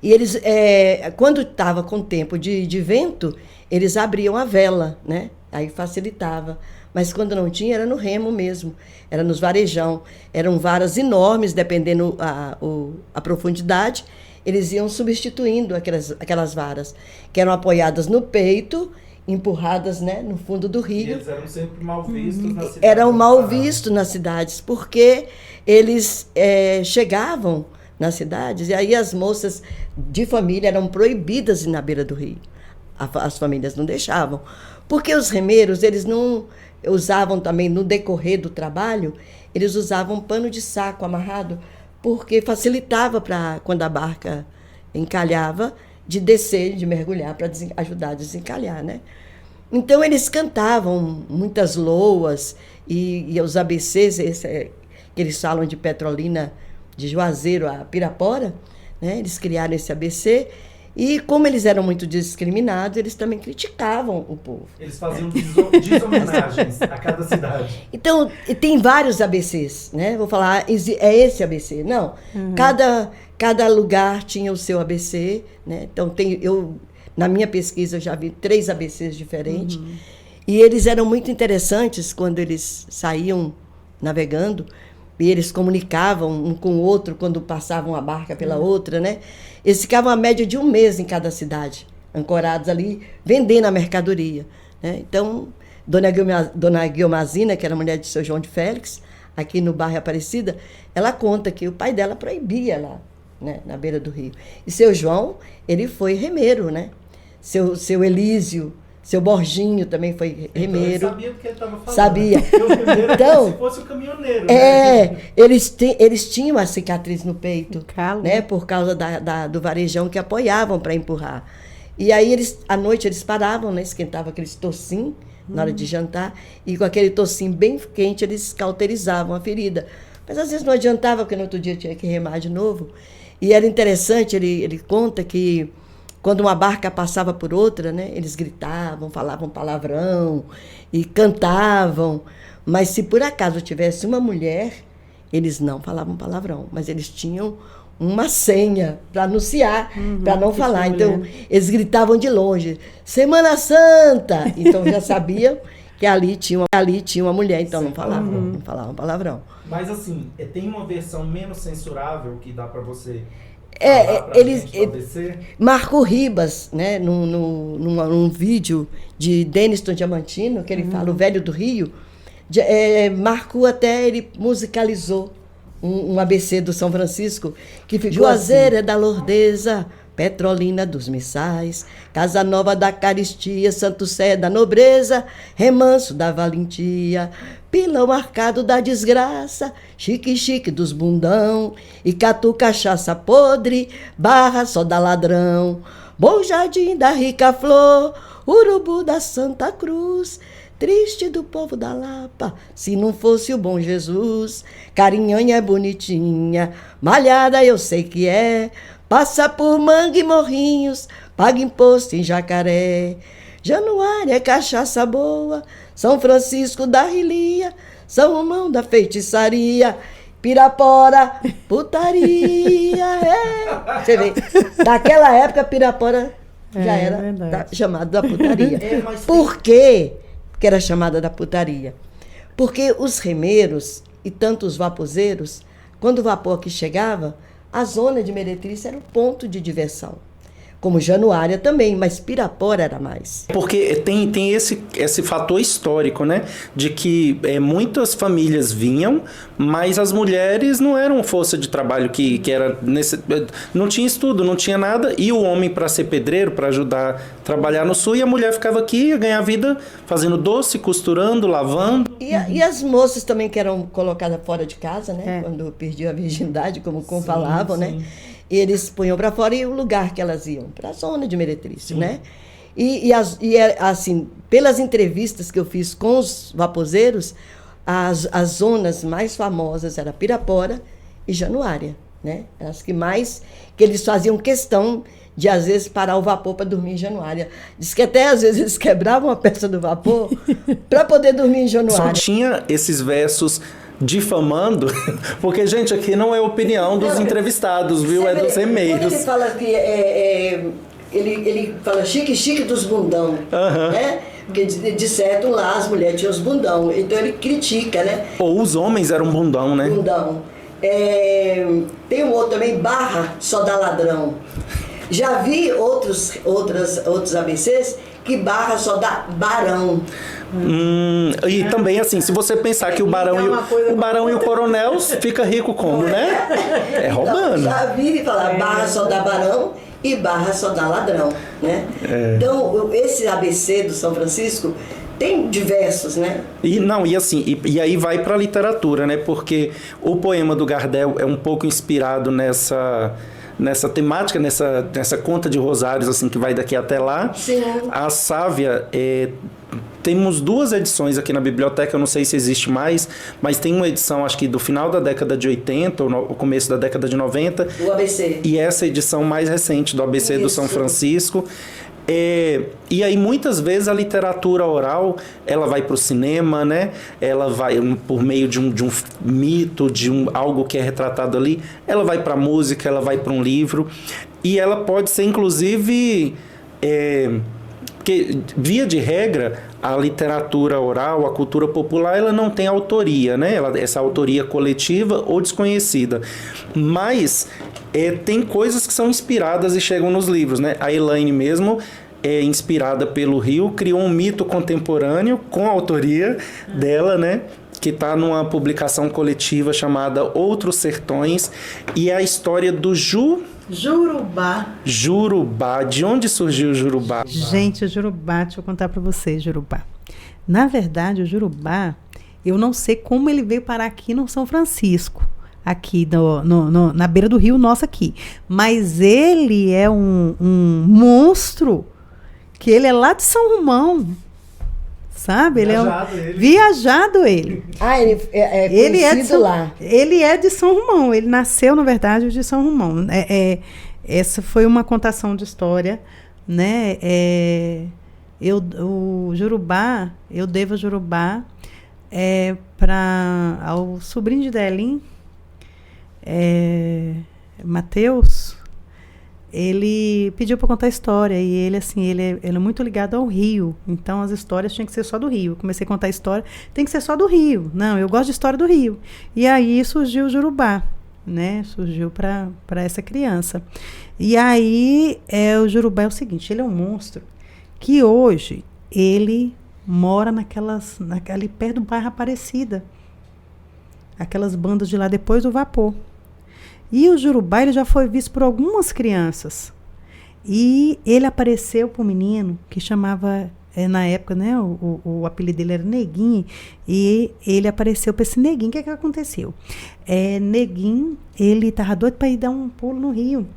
Speaker 2: E eles, quando estava com tempo de vento, eles abriam a vela, né? Aí facilitava. Mas quando não tinha, era no remo mesmo, era nos varejão. Eram varas enormes, dependendo a profundidade, eles iam substituindo aquelas varas, que eram apoiadas no peito, empurradas, né, no fundo do rio.
Speaker 1: E eles eram sempre mal vistos nas cidades.
Speaker 2: Eram mal vistos nas cidades, porque eles chegavam nas cidades, e aí as moças de família eram proibidas de ir na beira do rio. As famílias não deixavam. Porque os remeiros, eles não usavam também, no decorrer do trabalho, eles usavam pano de saco amarrado, porque facilitava para, quando a barca encalhava, de descer, de mergulhar, para ajudar a desencalhar, né? Então, eles cantavam muitas loas, e os ABCs, que eles falam de Petrolina, de Juazeiro a Pirapora, né? Eles criaram esse ABC, e como eles eram muito discriminados, eles também criticavam o povo.
Speaker 1: Eles faziam deshomenagens a cada cidade.
Speaker 2: Então, tem vários ABCs, né? Vou falar, é esse ABC. Não, cada lugar tinha o seu ABC, né? Então, na minha pesquisa, eu já vi 3 ABCs diferentes. E eles eram muito interessantes quando eles saíam navegando, e eles comunicavam um com o outro quando passavam a barca pela outra, né? Eles ficavam a média de 1 mês em cada cidade, ancorados ali, vendendo a mercadoria, né? Então, Dona Guilmazina, que era mulher de seu João de Félix, aqui no bairro Aparecida, ela conta que o pai dela proibia lá, né, na beira do rio. E seu João, ele foi remeiro, né? Seu Elísio, seu Borginho também foi remeiro.
Speaker 1: Então, ele sabia do que ele estava falando.
Speaker 2: Sabia.
Speaker 1: O remeiro
Speaker 2: Então,
Speaker 1: se fosse o caminhoneiro. Né?
Speaker 2: Eles tinham a cicatriz no peito,
Speaker 3: Calo.
Speaker 2: né? Por causa do varejão que apoiavam para empurrar. E aí, à noite, eles paravam, né? Esquentavam aqueles tocinhos na hora de jantar, e com aquele tocinho bem quente, eles cauterizavam a ferida. Mas às vezes não adiantava, porque no outro dia tinha que remar de novo. E era interessante, ele conta que quando uma barca passava por outra, né, eles gritavam, falavam palavrão e cantavam. Mas se por acaso tivesse uma mulher, eles não falavam palavrão, mas eles tinham uma senha para anunciar, para não falar.
Speaker 3: mulher.
Speaker 2: Então, eles gritavam de longe, Semana Santa! Então, já sabiam que ali tinha uma mulher, então não falavam palavrão.
Speaker 1: Mas assim, tem uma versão menos censurável que dá para você
Speaker 2: Marco Ribas, né, num vídeo de Deniston Diamantino, que ele fala, o Velho do Rio, Marco até ele musicalizou um ABC do São Francisco, que ficou Juazeiro é da Lordeza, Petrolina dos Missais, Casa Nova da Caristia, Santo Sé da Nobreza, Remanso da Valentia, Pilão Marcado da Desgraça, Chique dos Bundão, Icatu Cachaça Podre, Barra só da Ladrão, Bom Jardim da Rica Flor, Urubu da Santa Cruz, Triste do povo da Lapa, se não fosse o bom Jesus, Carinhanha é bonitinha, Malhada eu sei que é, passa por Manga e Morrinhos, paga imposto em Jacaré. Januário é cachaça boa, São Francisco da Rilia, São Romão da Feitiçaria, Pirapora, putaria. Você vê, naquela época Pirapora já era chamado da putaria. Por quê que era chamada da putaria? Porque os remeiros e tanto os vapozeiros, quando o vapor aqui chegava, a zona de Meretriz era um ponto de diversão. Como Januária também, mas Pirapora era mais.
Speaker 1: Porque tem esse fator histórico, né? De que muitas famílias vinham, mas as mulheres não eram força de trabalho que era... não tinha estudo, não tinha nada. E o homem para ser pedreiro, para ajudar a trabalhar no sul, e a mulher ficava aqui, ia ganhar vida fazendo doce, costurando, lavando.
Speaker 2: E as moças também que eram colocadas fora de casa, né? Quando perdiam a virgindade, como falavam, né? Eles punham para fora e o lugar que elas iam, para a zona de Meretriz, né? E assim, pelas entrevistas que eu fiz com os vapozeiros, as zonas mais famosas eram Pirapora e Januária, né? As que eles faziam questão de, às vezes, parar o vapor para dormir em Januária. Diz que até, às vezes, eles quebravam a peça do vapor para poder dormir em Januária.
Speaker 1: Só tinha esses versos difamando, porque, gente, aqui não é opinião dos entrevistados, viu? É dos remeiros.
Speaker 2: Ele fala que ele fala chique dos bundão, né? Porque de certo lá as mulheres tinham os bundão, então ele critica, né?
Speaker 1: Ou os homens eram bundão, né?
Speaker 2: Bundão. Tem um outro também, Barra só dá ladrão. Já vi outros ABCs que Barra só dá barão.
Speaker 1: E também, assim, se você pensar que o barão e o coronel fica rico como, né? Roubando.
Speaker 2: Então, já vi falar Barra só dá barão e Barra só dá ladrão, né? Então, esse ABC do São Francisco tem diversos, né?
Speaker 1: E aí vai para a literatura, né? Porque o poema do Gardel é um pouco inspirado nessa temática, nessa conta de rosários, assim, que vai daqui até lá.
Speaker 2: Sim.
Speaker 1: A Sávia, temos 2 edições aqui na biblioteca, eu não sei se existe mais, mas tem uma edição, acho que do final da década de 80, ou no começo da década de 90.
Speaker 2: Do ABC.
Speaker 1: E essa edição mais recente do ABC do São Francisco. E aí, muitas vezes, a literatura oral, ela vai para o cinema, né? Ela vai, por meio de um mito, algo que é retratado ali, ela vai para a música, ela vai para um livro, e ela pode ser, inclusive... porque, via de regra, a literatura oral, a cultura popular, ela não tem autoria, né? Essa autoria coletiva ou desconhecida. Mas tem coisas que são inspiradas e chegam nos livros, né? A Elaine mesmo, inspirada pelo Rio, criou um mito contemporâneo com a autoria dela, né? Que está numa publicação coletiva chamada Outros Sertões, e é a história do Jurubá. De onde surgiu o Jurubá?
Speaker 3: Gente, o Jurubá, deixa eu contar para vocês, Jurubá. Na verdade, o Jurubá, eu não sei como ele veio parar aqui no São Francisco, aqui na beira do rio nosso aqui. Mas ele é um monstro, que ele é lá de São Romão. Sabe? Viajado ele.
Speaker 2: Ele é conhecido lá.
Speaker 3: Ele é de São Romão. Ele nasceu, na verdade, de São Romão. Essa foi uma contação de história, né? O Jurubá, eu devo a Jurubá ao sobrinho de Delim. Mateus, ele pediu para contar a história, e ele, assim, ele é muito ligado ao Rio, então as histórias tinham que ser só do Rio. Eu comecei a contar a história, tem que ser só do Rio. Não, eu gosto de história do Rio. E aí surgiu o Jurubá, né? Surgiu para essa criança. E aí, o Jurubá é o seguinte, ele é um monstro que hoje, ele mora ali perto do bairro Aparecida. Aquelas bandas de lá depois do Vapor. E o Jurubá, ele já foi visto por algumas crianças. E ele apareceu para um menino que chamava, na época, né, o apelido dele era Neguinho, e ele apareceu para esse Neguinho. O que aconteceu? Neguinho, ele estava doido para ir dar um pulo no rio.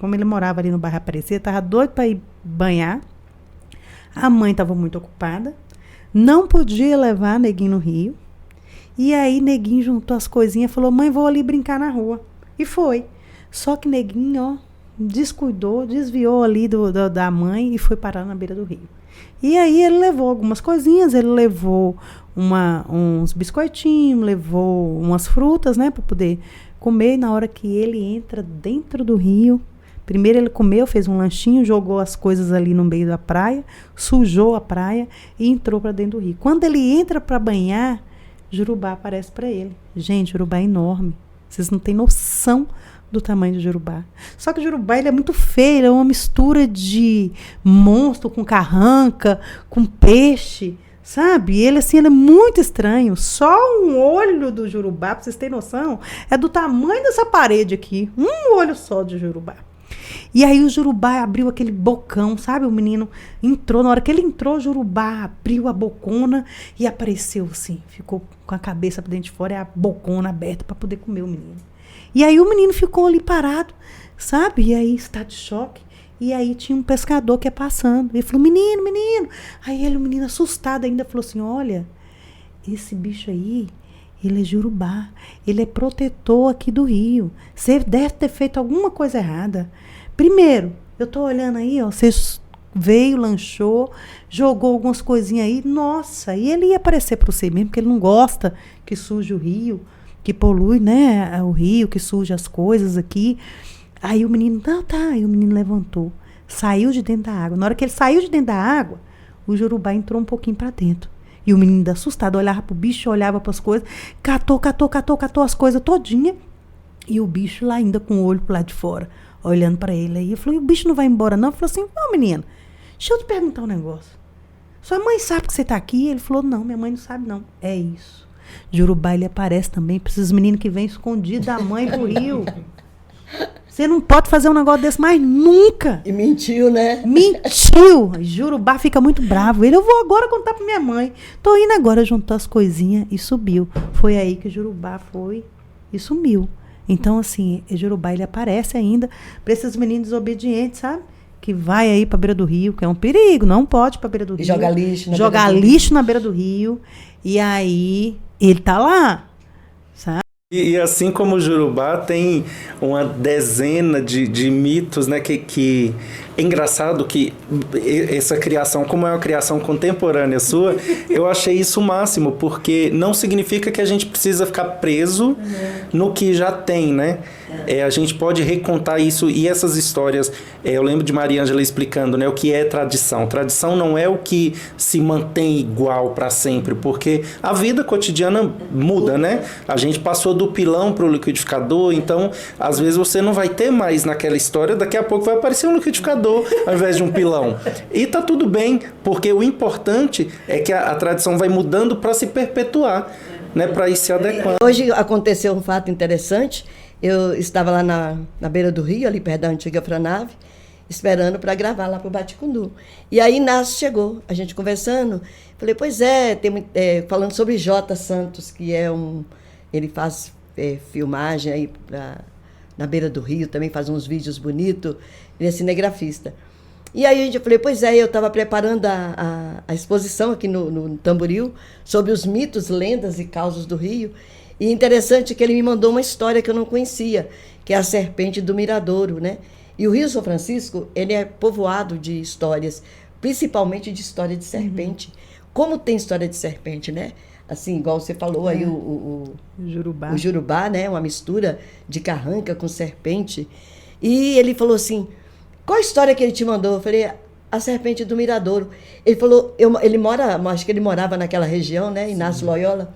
Speaker 3: Como ele morava ali no bairro Aparecida, estava doido para ir banhar. A mãe estava muito ocupada, não podia levar Neguinho no rio. E aí Neguinho juntou as coisinhas e falou, mãe, vou ali brincar na rua. E foi. Só que Neguinho, ó, descuidou, desviou ali da mãe e foi parar na beira do rio. E aí ele levou algumas coisinhas, ele levou uns biscoitinhos, levou umas frutas, né, para poder comer. E na hora que ele entra dentro do rio, primeiro ele comeu, fez um lanchinho, jogou as coisas ali no meio da praia, sujou a praia e entrou para dentro do rio. Quando ele entra para banhar, Jurubá aparece para ele. Gente, Jurubá é enorme. Vocês não têm noção do tamanho do Jurubá. Só que o Jurubá, ele é muito feio, ele é uma mistura de monstro com carranca, com peixe, sabe? Ele, assim, ele é muito estranho. Só um olho do Jurubá, pra vocês terem noção, é do tamanho dessa parede aqui. Um olho só de Jurubá. E aí o Jurubá abriu aquele bocão, sabe? O menino entrou, na hora que ele entrou, o Jurubá abriu a bocona e apareceu assim, ficou com a cabeça pra dentro de fora e a bocona aberta para poder comer o menino. E aí o menino ficou ali parado, sabe? E aí está de choque. E aí tinha um pescador que ia passando. Ele falou, menino, menino. Aí o menino assustado ainda falou assim, olha, esse bicho aí, ele é Jurubá, ele é protetor aqui do rio. Você deve ter feito alguma coisa errada. Primeiro, eu tô olhando aí, ó, você veio, lanchou, jogou algumas coisinhas aí, nossa, e ele ia aparecer para você mesmo, porque ele não gosta que suje o rio, que polui, né, o rio, que suje as coisas aqui. Aí o menino, não, tá, aí o menino levantou, saiu de dentro da água. Na hora que ele saiu de dentro da água, o Jurubá entrou um pouquinho para dentro. E o menino assustado, olhava pro bicho, olhava para as coisas, catou as coisas todinha, e o bicho lá ainda com o olho pro lado de fora, olhando para ele. Aí eu falei, o bicho não vai embora não? Eu falei assim, não, menino, deixa eu te perguntar um negócio. Sua mãe sabe que você tá aqui? Ele falou, não, minha mãe não sabe não. É isso. Jurubá, ele aparece também para esses meninos que vêm escondidos da mãe pro rio. Você não pode fazer um negócio desse mais nunca.
Speaker 2: E mentiu, né?
Speaker 3: Mentiu. Jurubá fica muito bravo. Ele, eu vou agora contar pra minha mãe. Tô indo agora, juntou as coisinhas e subiu. Foi aí que o Jurubá foi e sumiu. Então, assim, o Jurubá, ele aparece ainda para esses meninos desobedientes, sabe? Que vai aí pra beira do rio, que é um perigo, não pode ir pra beira do rio.
Speaker 2: E joga lixo na
Speaker 3: joga lixo na beira do rio. E aí, ele tá lá, sabe?
Speaker 1: E assim como o Jurubá, tem uma dezena de mitos, né, que é engraçado que essa criação, como é uma criação contemporânea sua, eu achei isso o máximo, porque não significa que a gente precisa ficar preso no que já tem, né? A gente pode recontar isso e essas histórias. Eu lembro de Maria Ângela explicando, né, o que é tradição. Tradição não é o que se mantém igual para sempre, porque a vida cotidiana muda, né? A gente passou do pilão para o liquidificador, então às vezes você não vai ter mais naquela história, daqui a pouco vai aparecer um liquidificador ao invés de um pilão. E tá tudo bem, porque o importante é que a tradição vai mudando para se perpetuar, né, para ir se adequando.
Speaker 2: Hoje aconteceu um fato interessante. Eu estava lá na beira do rio, ali perto da antiga Franave, esperando para gravar lá para o Baticundu. E aí Inácio chegou, a gente conversando. Falei, pois falando sobre J. Santos, que é ele faz filmagem aí na beira do rio, também faz uns vídeos bonitos, ele é cinegrafista. E aí eu falei, pois eu estava preparando a exposição aqui no Tamboril sobre os mitos, lendas e causos do rio. E interessante que ele me mandou uma história que eu não conhecia, que é a serpente do Miradouro, né? E o Rio São Francisco, ele é povoado de histórias, principalmente de história de serpente. Como tem história de serpente, né? assim, igual você falou aí,
Speaker 3: Jurubá.
Speaker 2: o jurubá, né? Uma mistura de carranca com serpente. E ele falou assim, qual a história que ele te mandou? Eu falei, a serpente do Miradouro. Ele falou, acho que ele morava naquela região, né? Inácio Loyola.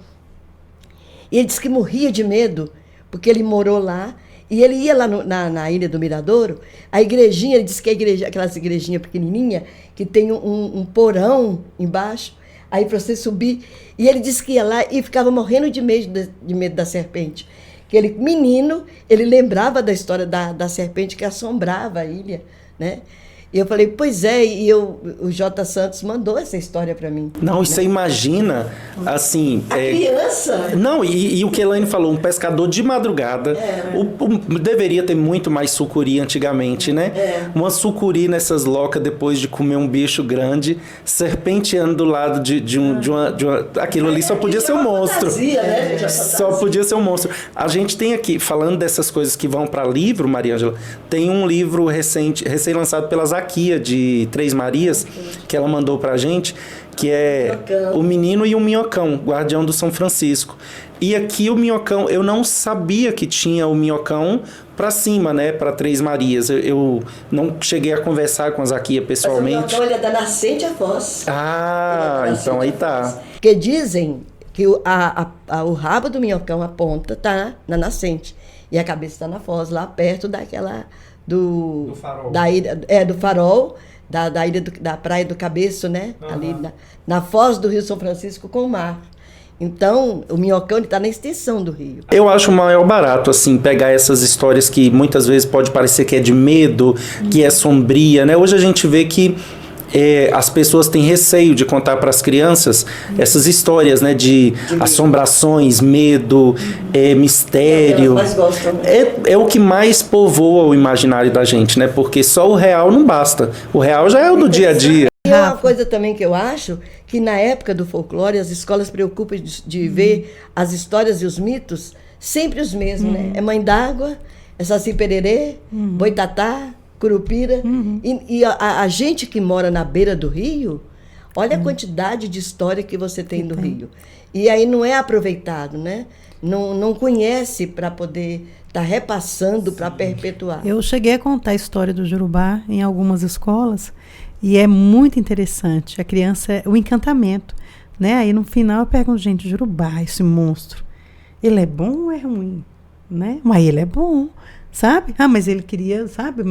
Speaker 2: E ele disse que morria de medo, porque ele morou lá. E ele ia lá na Ilha do Miradouro, a igrejinha, ele disse que a igreja, aquelas igrejinhas pequenininha, que tem um porão embaixo, aí para você subir. E ele disse que ia lá e ficava morrendo de medo da serpente. Que ele, menino, ele lembrava da história da serpente que assombrava a ilha, né? E eu falei, pois é, o J. Santos mandou essa história para mim.
Speaker 1: Não, e você imagina, assim...
Speaker 2: A criança...
Speaker 1: Não, e o que a Elaine falou, um pescador de madrugada, deveria ter muito mais sucuri antigamente, né? Uma sucuri nessas locas depois de comer um bicho grande, serpenteando do lado de uma... Aquilo ali só podia ser um monstro.
Speaker 2: Fantasia, né?
Speaker 1: Só podia ser um monstro. A gente tem aqui, falando dessas coisas que vão para livro, Maria Ângela, tem um livro recém-lançado pelas Zaquia, de Três Marias, que ela mandou pra gente, que é O Menino e o Minhocão, Guardião do São Francisco. E aqui o Minhocão, eu não sabia que tinha o Minhocão pra cima, né, pra Três Marias. Eu não cheguei a conversar com a Zaquia pessoalmente.
Speaker 2: Mas o Minhocão, ele é da nascente à foz.
Speaker 1: Então aí tá.
Speaker 2: Porque dizem que o rabo do minhocão, a ponta, tá na nascente. E a cabeça tá na foz, lá perto daquela... Do farol. Da ilha, do farol, da ilha da Praia do Cabeço, né? Uhum. Ali na foz do Rio São Francisco com o mar. Então, o minhocão está na extensão do rio.
Speaker 1: Eu acho o maior barato, assim, pegar essas histórias que muitas vezes pode parecer que é de medo, que é sombria, né? Hoje a gente vê que as pessoas têm receio de contar para as crianças essas histórias, né, de assombrações, medo, mistério. É o que mais povoa o imaginário da gente, né? Porque só o real não basta. O real já é o do dia a dia.
Speaker 2: E uma coisa também que eu acho, que na época do folclore, as escolas se preocupam de ver as histórias e os mitos sempre os mesmos, né? É Mãe d'Água, é Saci Pererê, Boitatá, Curupira. E a gente que mora na beira do rio, olha a quantidade de história que você tem no rio. E aí não é aproveitado, né? Não conhece para poder estar repassando, para perpetuar.
Speaker 3: Eu cheguei a contar a história do Jurubá em algumas escolas e é muito interessante. A criança, o encantamento, né? Aí no final eu pergunto, gente, Jurubá, esse monstro, ele é bom ou é ruim? Né? Mas ele é bom. Sabe? Mas ele queria, sabe?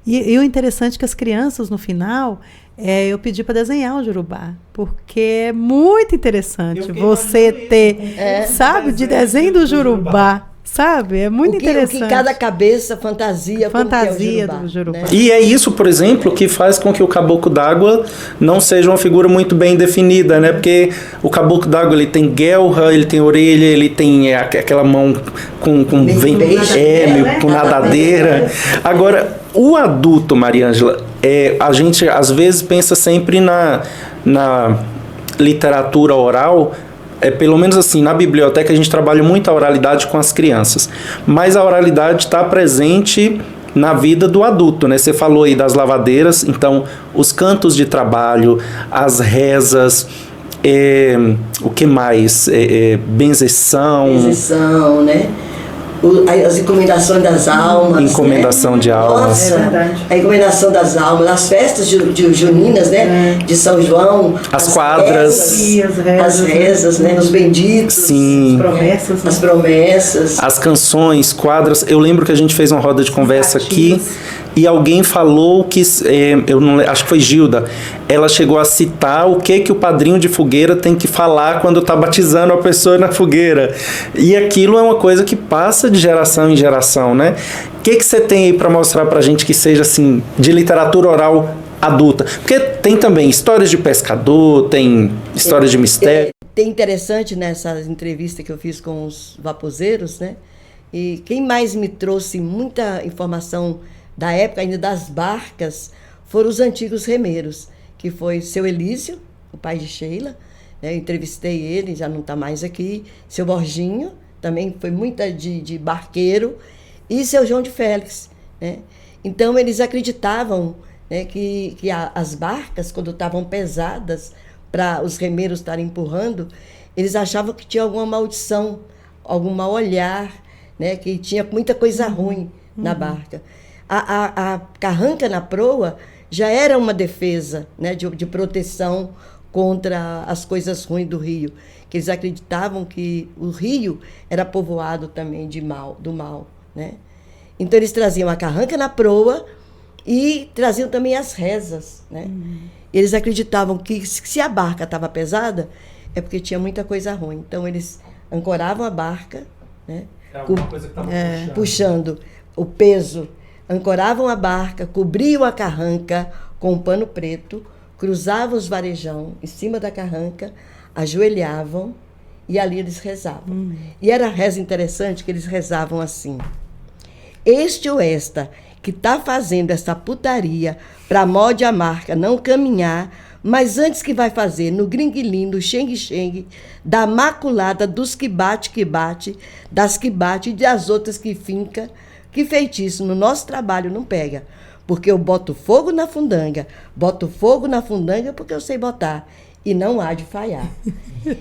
Speaker 3: E o interessante é que as crianças, no final, eu pedi para desenhar o Jurubá, porque é muito interessante você ter, sabe? De desenho do Jurubá, sabe? É muito interessante.
Speaker 2: O que cada cabeça fantasia
Speaker 3: do Jurubá. Né?
Speaker 1: E é isso, por exemplo, que faz com que o caboclo d'água não seja uma figura muito bem definida, né? Porque o caboclo d'água, ele tem guelra, ele tem orelha, ele tem aquela mão com nadadeira. Agora, o adulto, Maria Ângela, a gente às vezes pensa sempre na literatura oral. Pelo menos assim, na biblioteca a gente trabalha muito a oralidade com as crianças, mas a oralidade está presente na vida do adulto, né? Você falou aí das lavadeiras, então os cantos de trabalho, as rezas, o que mais? Benzeção,
Speaker 2: né? As encomendações das almas.
Speaker 1: Encomendação, né? De almas.
Speaker 2: Nossa, a encomendação das almas, as festas juninas, né? De São João.
Speaker 1: As quadras.
Speaker 2: As rezas, né? Os benditos.
Speaker 1: Sim.
Speaker 2: As promessas.
Speaker 1: As canções, quadras. Eu lembro que a gente fez uma roda de conversa aqui e alguém falou que, eu não acho que foi Gilda, ela chegou a citar o que o padrinho de fogueira tem que falar quando está batizando a pessoa na fogueira. E aquilo é uma coisa que passa de geração em geração, né? O que você tem aí para mostrar para a gente que seja assim, de literatura oral adulta? Porque tem também histórias de pescador, tem histórias de mistério.
Speaker 2: Tem interessante nessa entrevista que eu fiz com os vapozeiros, né? E quem mais me trouxe muita informação da época ainda das barcas foram os antigos remeiros, que foi seu Elísio, o pai de Sheila, né? Eu entrevistei ele, já não está mais aqui, seu Borginho, também foi muita de barqueiro, e seu João de Félix, né? Então eles acreditavam, né, que as barcas, quando estavam pesadas para os remeiros estarem empurrando, eles achavam que tinha alguma maldição, algum mau olhar, né? Que tinha muita coisa ruim na barca. A carranca na proa já era uma defesa, né? De proteção contra as coisas ruins do rio, que eles acreditavam que o rio era povoado também do mal, né? Então eles traziam a carranca na proa e traziam também as rezas, né? Eles acreditavam que se a barca estava pesada, é porque tinha muita coisa ruim. Então eles ancoravam a barca, né?
Speaker 1: Era alguma coisa que estava
Speaker 2: puxando o peso, ancoravam a barca, cobriam a carranca com um pano preto, cruzavam os varejão em cima da carranca, ajoelhavam e ali eles rezavam. E era a reza interessante que eles rezavam assim: este ou esta que está fazendo essa putaria para mode a marca não caminhar, mas antes que vai fazer no gringuilim, no xengue-xengue, da maculada dos que bate, das que bate e das outras que finca, que feitiço no nosso trabalho não pega. Porque eu boto fogo na fundanga porque eu sei botar, e não há de falhar.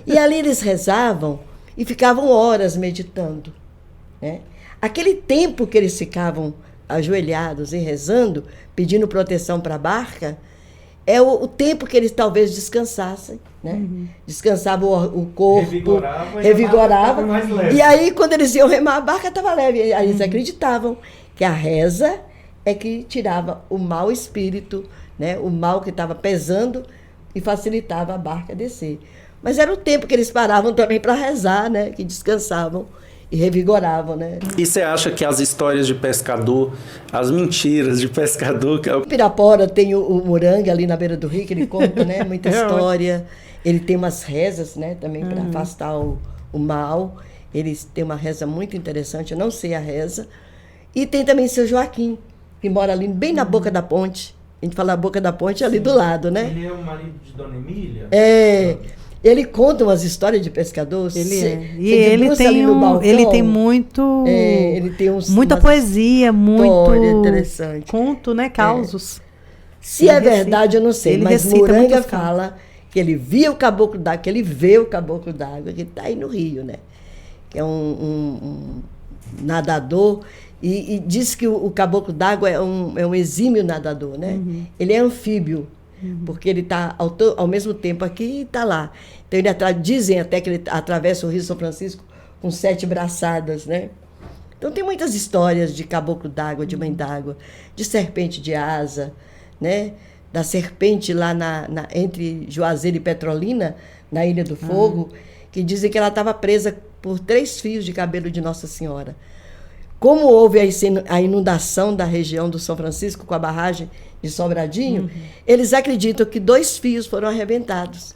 Speaker 2: E ali eles rezavam e ficavam horas meditando, né? Aquele tempo que eles ficavam ajoelhados e rezando, pedindo proteção para a barca, é o tempo que eles talvez descansassem, né? Descansavam o corpo, revigorava. E aí, quando eles iam remar, a barca estava leve. Aí eles acreditavam que a reza é que tirava o mau espírito, né? O mal que estava pesando e facilitava a barca descer. Mas era o tempo que eles paravam também para rezar, né? Que descansavam e revigoravam, né?
Speaker 1: E você acha que as histórias de pescador, as mentiras de pescador...
Speaker 2: Em Pirapora tem o Moranga ali na beira do rio, que ele conta, né? Muita história. Ele tem umas rezas, né? Também para afastar o mal. Eles têm uma reza muito interessante, eu não sei a reza. E tem também seu Joaquim, que mora ali bem na boca da ponte. A gente fala a boca da ponte ali do lado, né?
Speaker 1: Ele é o marido de Dona Emília?
Speaker 2: É... Ele conta umas histórias de pescador.
Speaker 3: E ele tem muito...
Speaker 2: ele tem
Speaker 3: muita poesia, muito...
Speaker 2: interessante.
Speaker 3: Conto, né? Causos.
Speaker 2: Se é verdade, eu não sei. Mas Moranga fala que ele via o caboclo d'água, que ele vê o caboclo d'água, que está aí no Rio, né? Que é um nadador. E diz que o caboclo d'água é um exímio nadador, né? Ele é anfíbio. Porque ele está ao mesmo tempo aqui e está lá. Então, dizem até que ele atravessa o Rio São Francisco com 7 braçadas, né? Então, tem muitas histórias de caboclo d'água, de mãe d'água, de serpente de asa, né? Da serpente lá entre Juazeiro e Petrolina, na Ilha do Fogo, que dizem que ela estava presa por 3 fios de cabelo de Nossa Senhora. Como houve a inundação da região do São Francisco com a barragem de Sobradinho, eles acreditam que 2 fios foram arrebentados.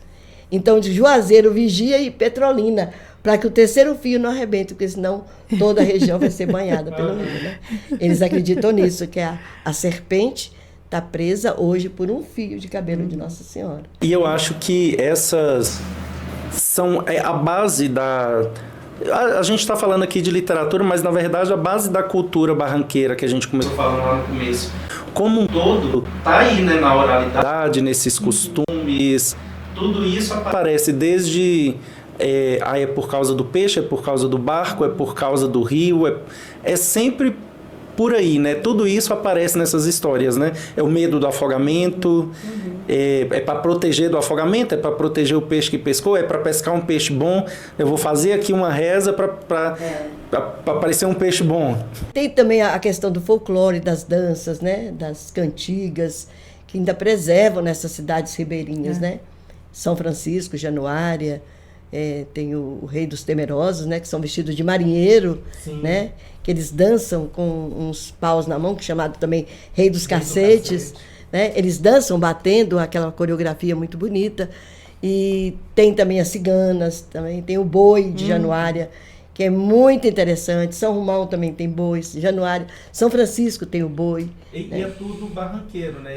Speaker 2: Então, de Juazeiro, Vigia e Petrolina, para que o 3º fio não arrebente, porque senão toda a região vai ser banhada pelo rio, né? Eles acreditam nisso, que a serpente está presa hoje por 1 fio de cabelo de Nossa Senhora.
Speaker 1: E eu acho que essas são a base da... A gente está falando aqui de literatura, mas na verdade a base da cultura barranqueira que a gente começou falando lá no começo, como um todo, está aí, né, na oralidade, nesses costumes. Tudo isso aparece desde... é por causa do peixe, é por causa do barco, é por causa do rio, é sempre por aí, né? Tudo isso aparece nessas histórias, né? É o medo do afogamento, é para proteger do afogamento, é para proteger o peixe que pescou, é para pescar um peixe bom. Eu vou fazer aqui uma reza para parecer um peixe bom.
Speaker 2: Tem também a questão do folclore, das danças, né? Das cantigas, que ainda preservam nessas cidades ribeirinhas, né? São Francisco, Januária, tem o Rei dos Temerosos, né? Que são vestidos de marinheiro, né? Que eles dançam com uns paus na mão, que é chamado também Rei dos Cacetes, né? Eles dançam batendo aquela coreografia muito bonita. E tem também as ciganas, também tem o boi de Januária, que é muito interessante. São Romão também tem bois, Januária. São Francisco tem o boi.
Speaker 1: E é tudo barranqueiro, né?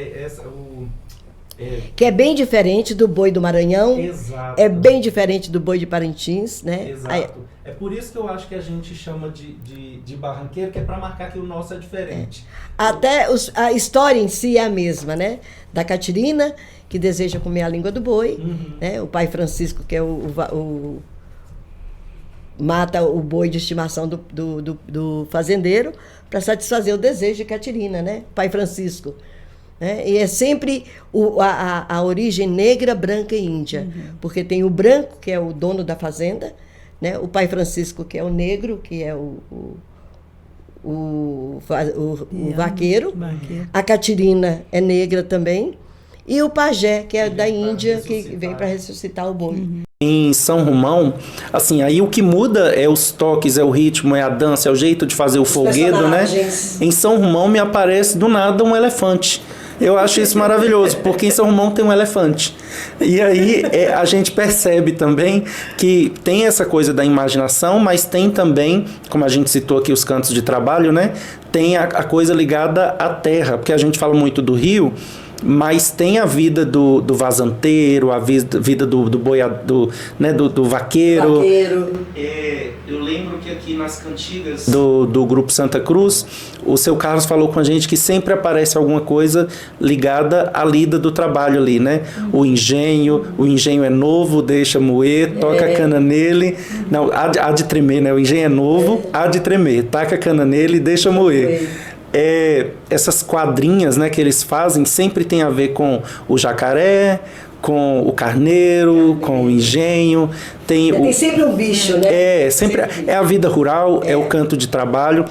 Speaker 2: Que é bem diferente do boi do Maranhão.
Speaker 1: Exato.
Speaker 2: É bem diferente do boi de Parintins, né?
Speaker 1: Exato. É por isso que eu acho que a gente chama de barranqueiro, que é para marcar que o nosso é diferente.
Speaker 2: Até a história em si é a mesma, né? Da Catirina, que deseja comer a língua do boi, né? O pai Francisco, que é o mata o boi de estimação do fazendeiro para satisfazer o desejo de Catirina, né? Pai Francisco. Né? E é sempre a origem negra, branca e índia. Porque tem o branco, que é o dono da fazenda, né? O Pai Francisco, que é o negro, que é o vaqueiro. A Catirina é negra também. E o pajé, que é da Índia, que vem para ressuscitar o boi.
Speaker 1: Em São Romão, assim, aí o que muda é os toques, é o ritmo, é a dança, é o jeito de fazer o folguedo, né? Em São Romão me aparece do nada um elefante. Eu acho isso maravilhoso, porque em São Romão tem um elefante. E aí a gente percebe também que tem essa coisa da imaginação, mas tem também, como a gente citou aqui os cantos de trabalho, né? Tem a coisa ligada à terra, porque a gente fala muito do rio, mas tem a vida do vazanteiro, a vida do boiador, né, do vaqueiro. Eu lembro que aqui nas cantigas do Grupo Santa Cruz, o seu Carlos falou com a gente que sempre aparece alguma coisa ligada à lida do trabalho ali, né? O engenho é novo, deixa moer, toca a cana nele. Não, há de tremer, né? O engenho é novo, há de tremer, taca a cana nele e deixa moer. Essas quadrinhas, né, que eles fazem sempre tem a ver com o jacaré, com o carneiro, com o engenho. Tem
Speaker 2: sempre um bicho, né?
Speaker 1: Sempre é a vida rural, é o canto de trabalho.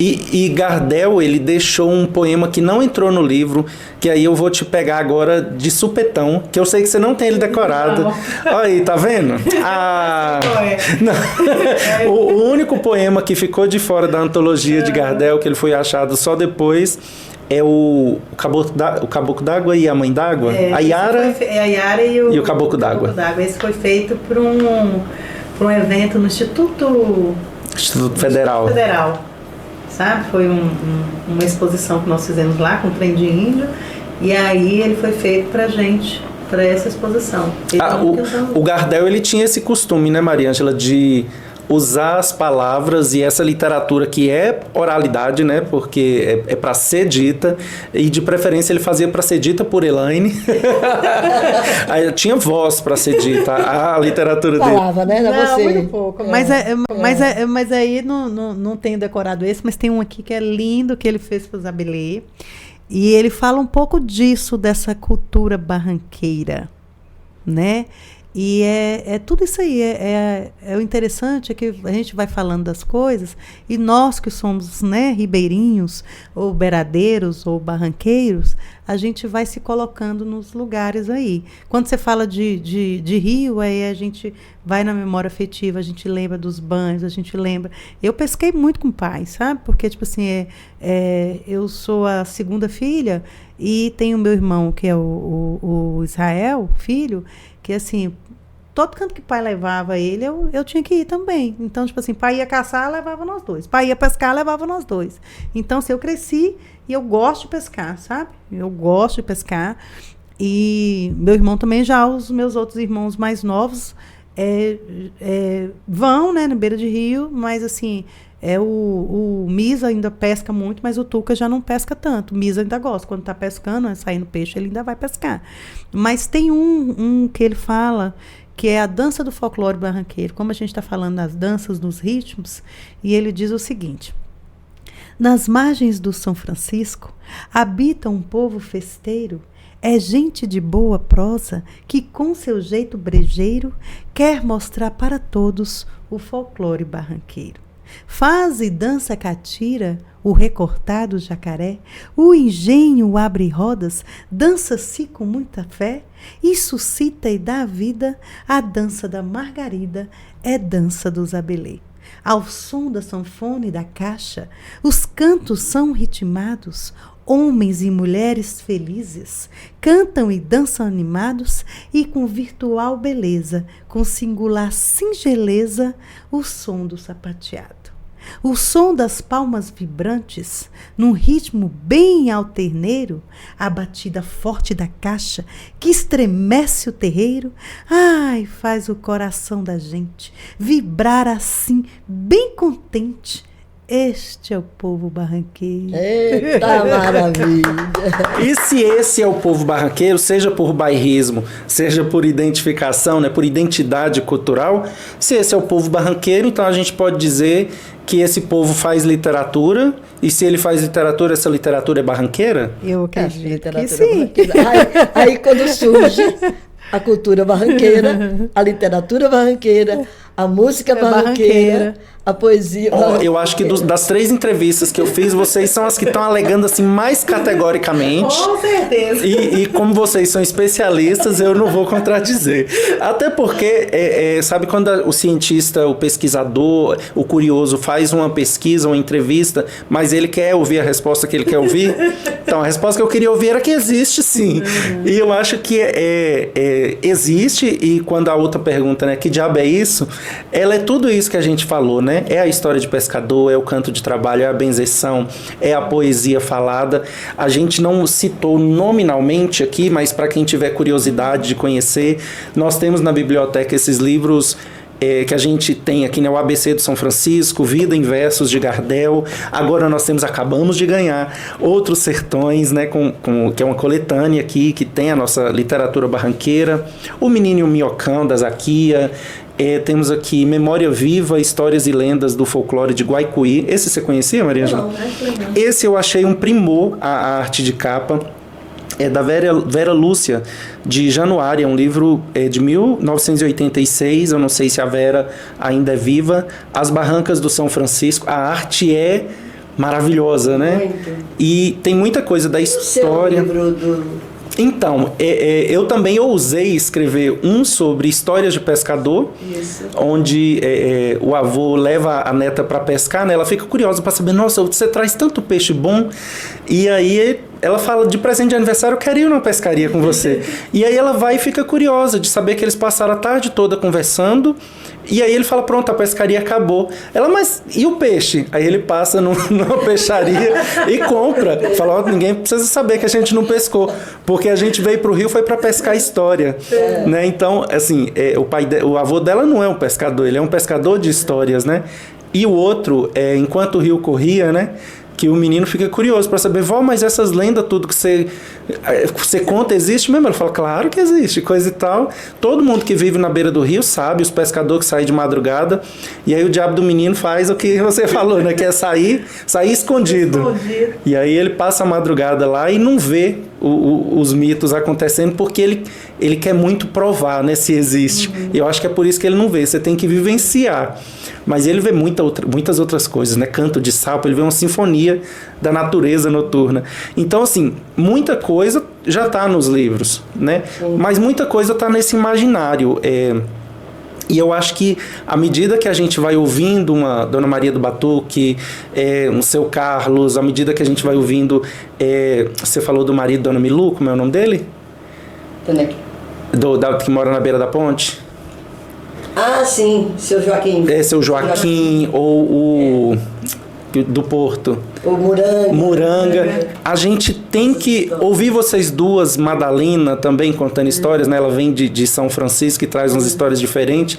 Speaker 1: E Gardel, ele deixou um poema que não entrou no livro, que aí eu vou te pegar agora de supetão, que eu sei que você não tem ele decorado. Olha aí, tá vendo? Não. O único poema que ficou de fora da antologia de Gardel, que ele foi achado só depois, é o Caboclo d'Água e a Mãe d'Água. A Yara e o Caboclo d'Água.
Speaker 3: Esse foi feito por um evento no Instituto Federal. Sabe? Foi uma exposição que nós fizemos lá com o Trem de Índio, e aí ele foi feito pra gente, para essa exposição.
Speaker 1: O Gardel, ele tinha esse costume, né, Maria Ângela, de usar as palavras e essa literatura que é oralidade, né, porque é para ser dita, e de preferência ele fazia para ser dita por Elaine. Aí tinha voz para ser dita, a literatura dele.
Speaker 2: Falava, né?
Speaker 3: Não, muito pouco. Mas aí não tenho decorado esse, mas tem um aqui que é lindo, que ele fez para o Zabelê, e ele fala um pouco disso, dessa cultura barranqueira, né? E é tudo isso aí. O interessante é que a gente vai falando das coisas, e nós que somos, né, ribeirinhos, ou beiradeiros, ou barranqueiros, a gente vai se colocando nos lugares aí. Quando você fala de rio, aí a gente vai na memória afetiva, a gente lembra dos banhos, a gente lembra. Eu pesquei muito com o pai, sabe? Porque, tipo assim, eu sou a segunda filha, e tenho o meu irmão, que é o Israel, filho, que assim, todo canto que pai levava ele, eu tinha que ir também. Então, tipo assim, pai ia caçar, levava nós dois. Pai ia pescar, levava nós dois. Então, assim, eu cresci e eu gosto de pescar, sabe? Eu gosto de pescar. E meu irmão também, já os meus outros irmãos mais novos vão, né, na beira de rio, mas assim, o Misa ainda pesca muito, mas o Tuca já não pesca tanto. O Misa ainda gosta. Quando está pescando, saindo peixe, ele ainda vai pescar. Mas tem um que ele fala, que é a dança do folclore barranqueiro. Como a gente está falando das danças, dos ritmos, e ele diz o seguinte: nas margens do São Francisco habita um povo festeiro, é gente de boa prosa que com seu jeito brejeiro quer mostrar para todos o folclore barranqueiro. Faz e dança catira, o recortado jacaré, o engenho abre rodas, dança-se com muita fé, e suscita e dá vida, a dança da Margarida é dança do Zabelê. Ao som da sanfona e da caixa, os cantos são ritmados, homens e mulheres felizes cantam e dançam animados, e com virtual beleza, com singular singeleza, o som do sapateado. O som das palmas vibrantes, num ritmo bem alterneiro, a batida forte da caixa que estremece o terreiro, ai, faz o coração da gente vibrar assim, bem contente. este é o povo barranqueiro.
Speaker 2: Eita maravilha!
Speaker 1: E se esse é o povo barranqueiro, seja por bairrismo, seja por identificação, né, por identidade cultural, se esse é o povo barranqueiro, então a gente pode dizer que esse povo faz literatura, e se ele faz literatura, essa literatura é barranqueira?
Speaker 3: Eu acredito
Speaker 2: Literatura
Speaker 3: que sim.
Speaker 2: barranqueira. Aí quando surge a cultura barranqueira, a literatura barranqueira, a música barranqueira, a poesia barranqueira.
Speaker 1: Eu acho que das 3 entrevistas que eu fiz, vocês são as que estão alegando assim mais categoricamente.
Speaker 3: Com certeza.
Speaker 1: E como vocês são especialistas, eu não vou contradizer. Até porque, sabe quando o cientista, o pesquisador, o curioso faz uma pesquisa, uma entrevista, mas ele quer ouvir a resposta que ele quer ouvir? Então, a resposta que eu queria ouvir era que existe sim. E eu acho que existe, e quando a outra pergunta, né, que diabo é isso? Ela é tudo isso que a gente falou, né? É a história de pescador, é o canto de trabalho, é a benzeção, é a poesia falada. A gente não citou nominalmente aqui, mas para quem tiver curiosidade de conhecer, nós temos na biblioteca esses livros que a gente tem aqui, né, o ABC do São Francisco, Vida em Versos de Gardel. Agora nós acabamos de ganhar Outros Sertões, né, que é uma coletânea aqui, que tem a nossa literatura barranqueira, O Menino e o Miocão, da Zaquia. Temos aqui Memória Viva, Histórias e Lendas do Folclore de Guaicuí. Esse você conhecia, Maria Angela?
Speaker 2: Não.
Speaker 1: Esse eu achei um primor, a arte de capa. É da Vera Lúcia, de Januário. É um livro de 1986. Eu não sei se a Vera ainda é viva. As Barrancas do São Francisco. A arte é maravilhosa, né?
Speaker 2: Muito.
Speaker 1: E tem muita coisa da história.
Speaker 2: O seu livro do...
Speaker 1: Então, eu também ousei escrever um sobre histórias de pescador,
Speaker 2: Isso.
Speaker 1: onde o avô leva a neta para pescar, né? Ela fica curiosa para saber, nossa, você traz tanto peixe bom, e aí ela fala, de presente de aniversário, eu quero ir numa pescaria com você. E aí ela vai e fica curiosa de saber que eles passaram a tarde toda conversando, e aí ele fala, pronto, a pescaria acabou. Ela, mas e o peixe? Aí ele passa numa peixaria e compra. Fala, ninguém precisa saber que a gente não pescou, porque a gente veio pro Rio, foi para pescar história. Né? Então, assim, o avô dela não é um pescador, ele é um pescador de histórias, né? E o outro, enquanto o rio corria, né? Que o menino fica curioso para saber, vó, mas essas lendas, tudo que você conta, existe mesmo? Ela fala, claro que existe, coisa e tal. Todo mundo que vive na beira do rio sabe, os pescadores que saem de madrugada, e aí o diabo do menino faz o que você falou, né? Que é sair escondido. E aí ele passa a madrugada lá e não vê os mitos acontecendo, porque ele quer muito provar, né, se existe. E eu acho que é por isso que ele não vê, você tem que vivenciar. Mas ele vê muitas outras coisas, né? Canto de sapo, ele vê uma sinfonia da natureza noturna. Então, assim, muita coisa já está nos livros, né? Mas muita coisa está nesse imaginário. E eu acho que, à medida que a gente vai ouvindo uma Dona Maria do Batuque, um Seu Carlos, à medida que a gente vai ouvindo... você falou do marido da Dona Milu, como é o nome dele? Que mora na beira da ponte?
Speaker 2: Ah, sim, seu Joaquim.
Speaker 1: Seu Joaquim, ou o do Porto.
Speaker 2: O Muranga.
Speaker 1: A gente tem que ouvir vocês duas, Madalena também contando histórias, né? Ela vem de São Francisco e traz umas histórias diferentes.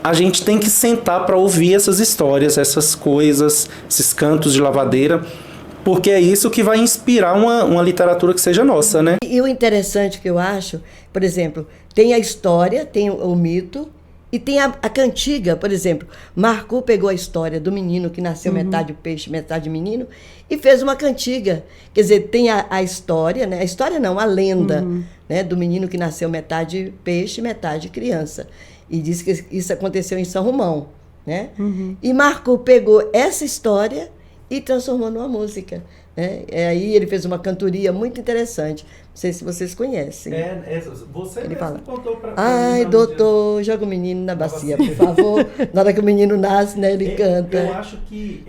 Speaker 1: A gente tem que sentar para ouvir essas histórias, essas coisas, esses cantos de lavadeira, porque é isso que vai inspirar uma literatura que seja nossa, né?
Speaker 2: E o interessante que eu acho, por exemplo, tem a história, tem o mito, e tem a cantiga, por exemplo. Marco pegou a história do menino que nasceu metade peixe, metade menino, e fez uma cantiga. Quer dizer, tem a história, né? A história não, a lenda, né? Do menino que nasceu metade peixe, metade criança. E diz que isso aconteceu em São Romão, né? E Marco pegou essa história e transformou numa música. Né? Aí ele fez uma cantoria muito interessante. Não sei se vocês conhecem.
Speaker 1: Você
Speaker 2: ele fala,
Speaker 1: contou pra
Speaker 2: ai, doutor, joga o menino na bacia, por favor. Na hora que o menino nasce, né, ele canta.
Speaker 1: Eu acho que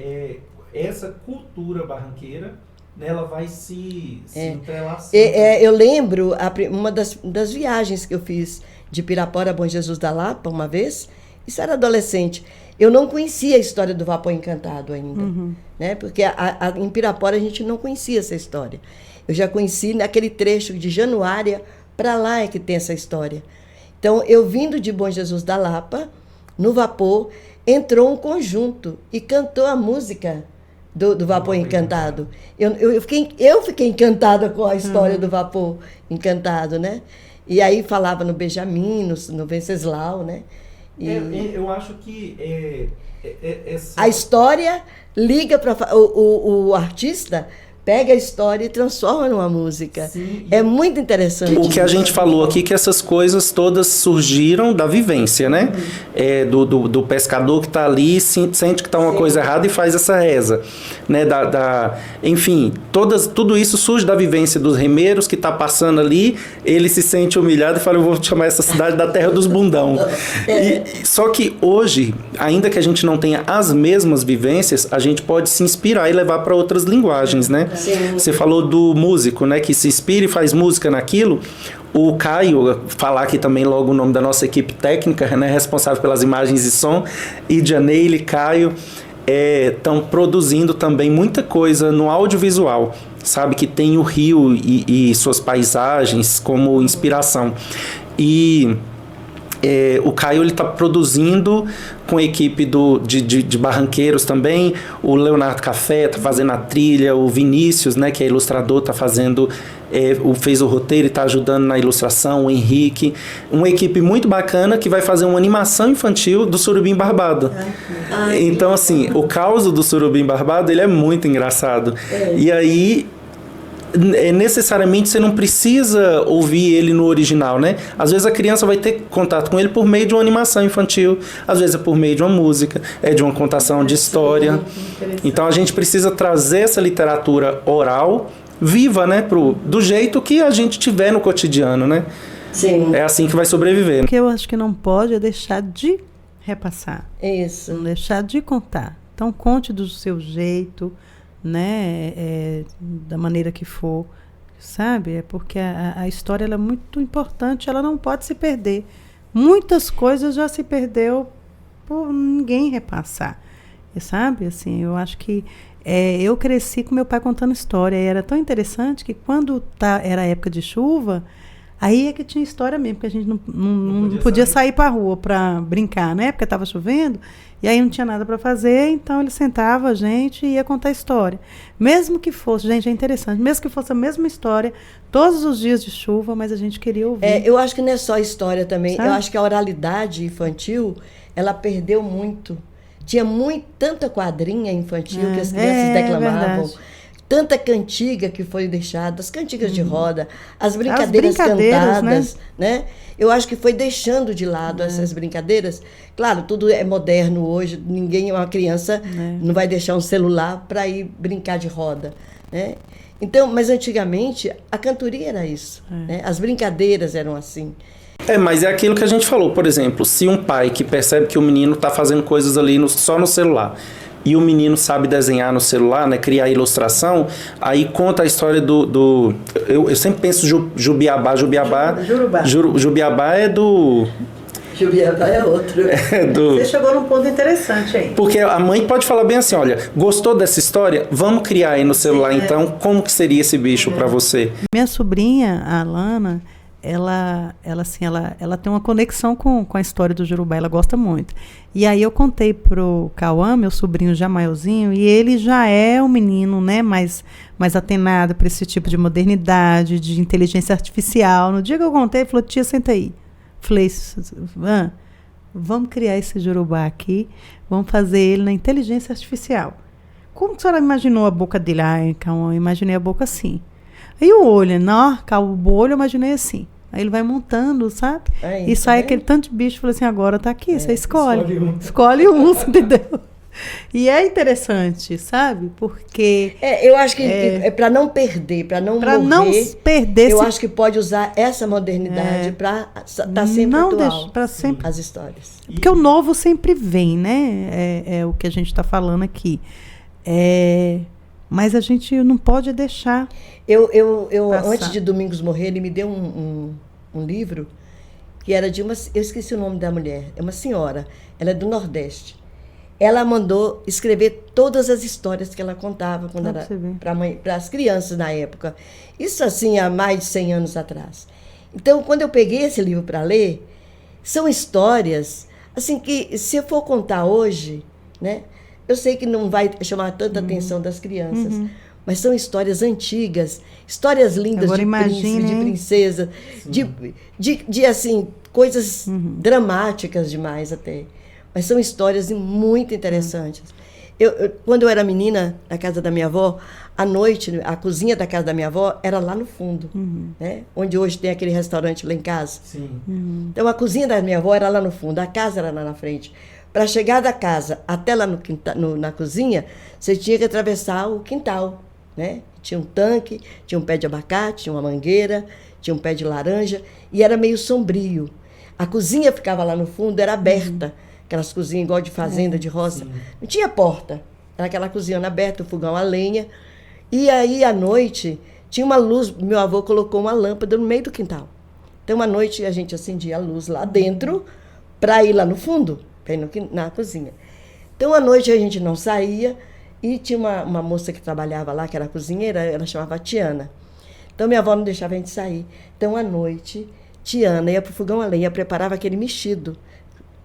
Speaker 1: essa cultura barranqueira, né, ela vai se entrelaçando.
Speaker 2: Eu lembro uma das viagens que eu fiz de Pirapora a Bom Jesus da Lapa, uma vez. Isso era adolescente. Eu não conhecia a história do Vapor Encantado ainda, né? Porque em Pirapora a gente não conhecia essa história. Eu já conheci naquele trecho de Januária, para lá é que tem essa história. Então, eu vindo de Bom Jesus da Lapa, no vapor, entrou um conjunto e cantou a música do Vapor Encantado. Eu fiquei encantada com a história do Vapor Encantado, né? E aí falava no Benjamin, no Venceslau, né?
Speaker 1: Eu acho que
Speaker 2: a história liga para o artista, pega a história e transforma numa música.
Speaker 1: Sim.
Speaker 2: É muito interessante.
Speaker 1: O que a gente falou aqui, que essas coisas todas surgiram da vivência, né? Do pescador que está ali, sente que está uma coisa errada e faz essa reza, né? Enfim, tudo isso surge da vivência dos remeiros que está passando ali, ele se sente humilhado e fala, eu vou chamar essa cidade da terra dos bundão. Só que hoje, ainda que a gente não tenha as mesmas vivências, a gente pode se inspirar e levar para outras linguagens, né?
Speaker 2: Sim.
Speaker 1: Você falou do músico, né, que se inspira e faz música naquilo. O Caio, falar aqui também logo o nome da nossa equipe técnica, né, responsável pelas imagens e som, e Janeile e Caio estão produzindo também muita coisa no audiovisual, sabe, que tem o rio e suas paisagens como inspiração. E o Caio está produzindo com a equipe de barranqueiros também, o Leonardo Café está fazendo a trilha, o Vinícius, né, que é ilustrador, está fazendo, fez o roteiro e está ajudando na ilustração, o Henrique, uma equipe muito bacana que vai fazer uma animação infantil do Surubim Barbado. Então, assim, o caos do Surubim Barbado, ele é muito engraçado. E aí, necessariamente você não precisa ouvir ele no original, né? Às vezes a criança vai ter contato com ele por meio de uma animação infantil, às vezes é por meio de uma música, de uma contação de história. Então a gente precisa trazer essa literatura oral viva, né? Do jeito que a gente tiver no cotidiano, né?
Speaker 2: Sim.
Speaker 1: É assim que vai sobreviver.
Speaker 3: O que eu acho que não pode é deixar de repassar.
Speaker 2: Isso.
Speaker 3: Não deixar de contar. Então conte do seu jeito, né, da maneira que for, sabe? Porque a história ela é muito importante, ela não pode se perder. Muitas coisas já se perdeu por ninguém repassar, sabe? Assim, eu acho que eu cresci com meu pai contando história, e era tão interessante que quando era época de chuva, aí é que tinha história mesmo, porque a gente não podia sair para a rua para brincar, né? Porque estava chovendo, e aí não tinha nada para fazer, então ele sentava a gente e ia contar história. Mesmo que fosse, gente, é interessante, mesmo que fosse a mesma história, todos os dias de chuva, mas a gente queria ouvir.
Speaker 2: Eu acho que não é só história também,
Speaker 3: sabe?
Speaker 2: Eu acho que a oralidade infantil, ela perdeu muito. Tinha tanta quadrinha infantil que as crianças declamavam.
Speaker 3: Verdade.
Speaker 2: Tanta cantiga que foi deixada, as cantigas de roda, as brincadeiras cantadas, né? Eu acho que foi deixando de lado essas brincadeiras. Claro, tudo é moderno hoje, uma criança não vai deixar um celular para ir brincar de roda, né? Então, mas antigamente a cantoria era isso, né? As brincadeiras eram assim.
Speaker 1: Mas é aquilo que a gente falou, por exemplo, se um pai que percebe que o menino está fazendo coisas ali só no celular, e o menino sabe desenhar no celular, né, criar ilustração, aí conta a história eu sempre penso Jubiabá. Jubiabá é do...
Speaker 2: Jubiabá é outro.
Speaker 3: Você chegou num ponto interessante aí.
Speaker 1: Porque a mãe pode falar bem assim, olha, gostou dessa história? Vamos criar aí no celular, então, como que seria esse bicho para você?
Speaker 3: Minha sobrinha, a Alana, ela tem uma conexão com a história do Jurubá, ela gosta muito. E aí eu contei pro Cauã, meu sobrinho já maiorzinho, e ele já é um menino, né, mais atenado para esse tipo de modernidade, de inteligência artificial. No dia que eu contei, ele falou, tia, senta aí. Falei, vamos criar esse Jurubá aqui, vamos fazer ele na inteligência artificial. Como que a senhora imaginou a boca dele? Cauã, eu imaginei a boca assim. Aí o olho, o olho eu imaginei assim. Aí ele vai montando, sabe? E sai aquele tanto de bicho. Falei assim, agora tá aqui, você escolhe. Escolhe um, entendeu? E é interessante, sabe? Porque...
Speaker 2: eu acho que para não perder, para não morrer...
Speaker 3: não perder...
Speaker 2: Eu acho que pode usar essa modernidade para estar sempre atual.
Speaker 3: Para sempre.
Speaker 2: As histórias.
Speaker 3: Porque o novo sempre vem, né? É o que a gente está falando aqui. Mas a gente não pode deixar...
Speaker 2: Eu antes de Domingos morrer, ele me deu um livro que era de uma... Eu esqueci o nome da mulher. É uma senhora. Ela é do Nordeste. Ela mandou escrever todas as histórias que ela contava para as crianças na época. Isso assim, há mais de 100 anos atrás. Então, quando eu peguei esse livro para ler, são histórias assim, que se eu for contar hoje, né, eu sei que não vai chamar tanta atenção das crianças, mas são histórias antigas, histórias lindas. Agora, de príncipe, de princesa, de assim, coisas dramáticas demais até. Mas são histórias muito interessantes. Quando eu era menina, na casa da minha avó, à noite, a cozinha da casa da minha avó era lá no fundo, né? Onde hoje tem aquele restaurante lá em casa. Então, a cozinha da minha avó era lá no fundo, a casa era lá na frente. Para chegar da casa até lá no quintal, na cozinha, você tinha que atravessar o quintal, né? Tinha um tanque, tinha um pé de abacate, tinha uma mangueira, tinha um pé de laranja, e era meio sombrio. A cozinha ficava lá no fundo, era aberta, aquelas cozinhas igual de fazenda, de roça. Não tinha porta, era aquela cozinha aberta, o fogão a lenha. E aí, à noite, tinha uma luz, meu avô colocou uma lâmpada no meio do quintal. Então, à noite, a gente acendia a luz lá dentro, para ir lá no fundo, para ir na cozinha. Então, à noite, a gente não saía, e tinha uma moça que trabalhava lá, que era cozinheira, ela chamava Tiana. Então, minha avó não deixava a gente sair. Então, à noite, Tiana ia para o fogão a lenha, preparava aquele mexido,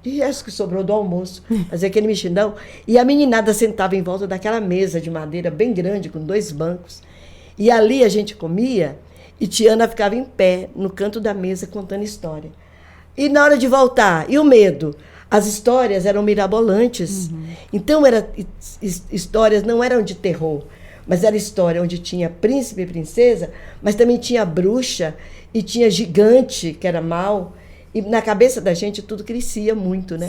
Speaker 2: de resto que sobrou do almoço, fazia aquele mexidão, e a meninada sentava em volta daquela mesa de madeira bem grande, com 2 bancos, e ali a gente comia, e Tiana ficava em pé, no canto da mesa, contando história. E na hora de voltar, e o medo? As histórias eram mirabolantes. Então, histórias não eram de terror, mas era história onde tinha príncipe e princesa, mas também tinha bruxa, e tinha gigante, que era mau. E na cabeça da gente tudo crescia muito, né?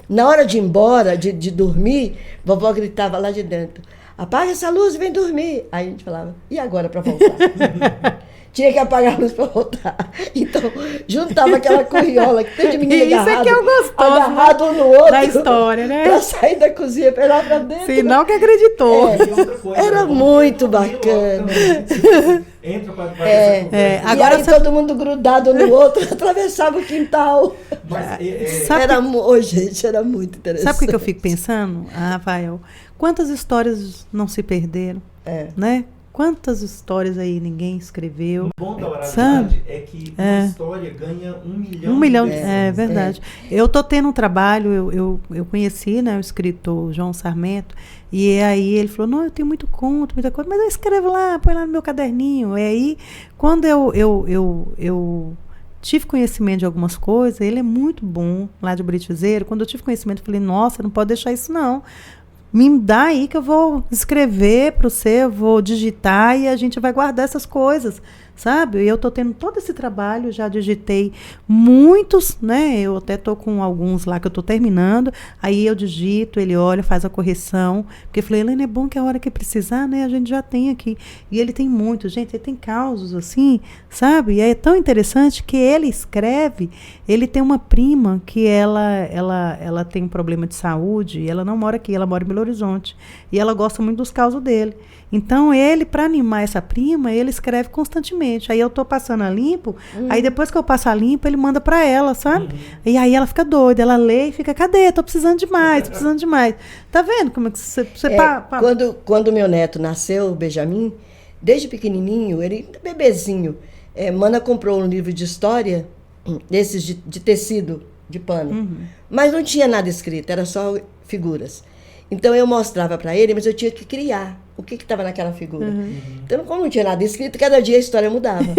Speaker 2: Na hora de ir embora, de dormir, vovó gritava lá de dentro: apaga essa luz e vem dormir. Aí a gente falava: e agora para voltar? Tinha que apagar a luz para voltar. Então, juntava aquela corriola que tem de menino agarrado,
Speaker 3: que é o gostoso,
Speaker 2: agarrado um no outro.
Speaker 3: Da história, né?
Speaker 2: Para sair da cozinha, para ir lá para dentro.
Speaker 3: Se não que acreditou.
Speaker 2: Era muito bacana.
Speaker 1: Entra para
Speaker 2: agora e aí todo mundo grudado no outro, atravessava o quintal. Gente, era muito interessante.
Speaker 3: Sabe o que eu fico pensando, Rafael? Quantas histórias não se perderam, né? Quantas histórias aí ninguém escreveu.
Speaker 1: O bom da oralidade é que uma história ganha 1 milhão.
Speaker 3: 1 milhão, é verdade. Eu tô tendo um trabalho, eu conheci, né, o escritor João Sarmento, e aí ele falou: não, eu tenho muito conto, muita coisa, mas eu escrevo lá, põe lá no meu caderninho. E aí, quando eu tive conhecimento de algumas coisas, ele é muito bom, lá de Britizeiro. Quando eu tive conhecimento, eu falei: nossa, não pode deixar isso não. Me dá aí que eu vou escrever para você, eu vou digitar e a gente vai guardar essas coisas, sabe? E eu estou tendo todo esse trabalho, já digitei muitos, né? Eu até estou com alguns lá que eu estou terminando, aí eu digito, ele olha, faz a correção, porque eu falei: Helena, é bom que a hora que precisar, né, a gente já tem aqui. E ele tem muito, gente, ele tem causos assim, sabe? E é tão interessante que ele escreve, ele tem uma prima que ela tem um problema de saúde, e ela não mora aqui, ela mora em Belo Horizonte, e ela gosta muito dos causos dele. Então, ele, para animar essa prima, ele escreve constantemente. Aí eu tô passando a limpo, aí depois que eu passo a limpo, ele manda para ela, sabe? E aí ela fica doida, ela lê e fica: cadê? Tô precisando demais, tô precisando demais. Tá vendo como é que você
Speaker 2: Quando meu neto nasceu, o Benjamin, desde pequenininho, ele bebezinho, Mana comprou um livro de história, desses de tecido, de pano. Mas não tinha nada escrito, era só figuras. Então, eu mostrava para ele, mas eu tinha que criar o que estava naquela figura. Então, como não tinha nada escrito, cada dia a história mudava.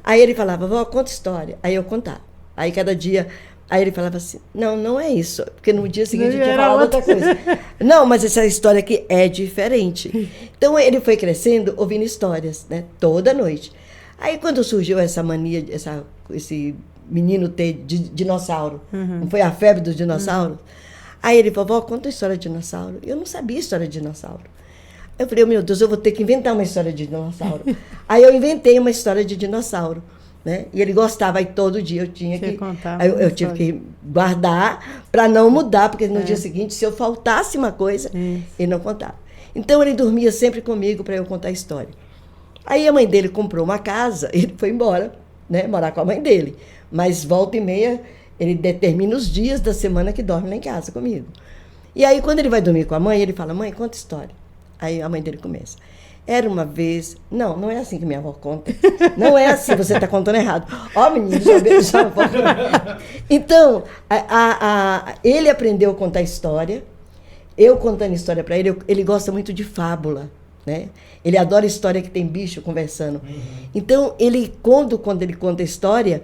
Speaker 2: Aí ele falava: vó, conta história. Aí eu contava. Aí cada dia, aí ele falava assim: não é isso. Porque no dia seguinte eu tinha falado outra coisa. Não, mas essa história aqui é diferente. Então, ele foi crescendo ouvindo histórias, né? Toda noite. Aí, quando surgiu essa mania, esse menino ter dinossauro, não foi a febre dos dinossauros? Aí ele falou: vó, conta a história de dinossauro. Eu não sabia a história de dinossauro. Eu falei: meu Deus, eu vou ter que inventar uma história de dinossauro. Aí eu inventei uma história de dinossauro, né? E ele gostava, aí todo dia eu tinha que... Eu tive que guardar para não mudar, porque no dia seguinte, se eu faltasse uma coisa, ele não contava. Então ele dormia sempre comigo para eu contar a história. Aí a mãe dele comprou uma casa, ele foi embora, né, morar com a mãe dele. Mas volta e meia, ele determina os dias da semana que dorme lá em casa comigo. E aí, quando ele vai dormir com a mãe, ele fala: mãe, conta história. Aí a mãe dele começa: Era uma vez... Não, não é assim que minha avó conta. Não é assim, você está contando errado. Ó, menino, já vou. Então, ele aprendeu a contar história. Eu contando história para ele, ele gosta muito de fábula, né? Ele adora história que tem bicho conversando. Então, quando ele conta história,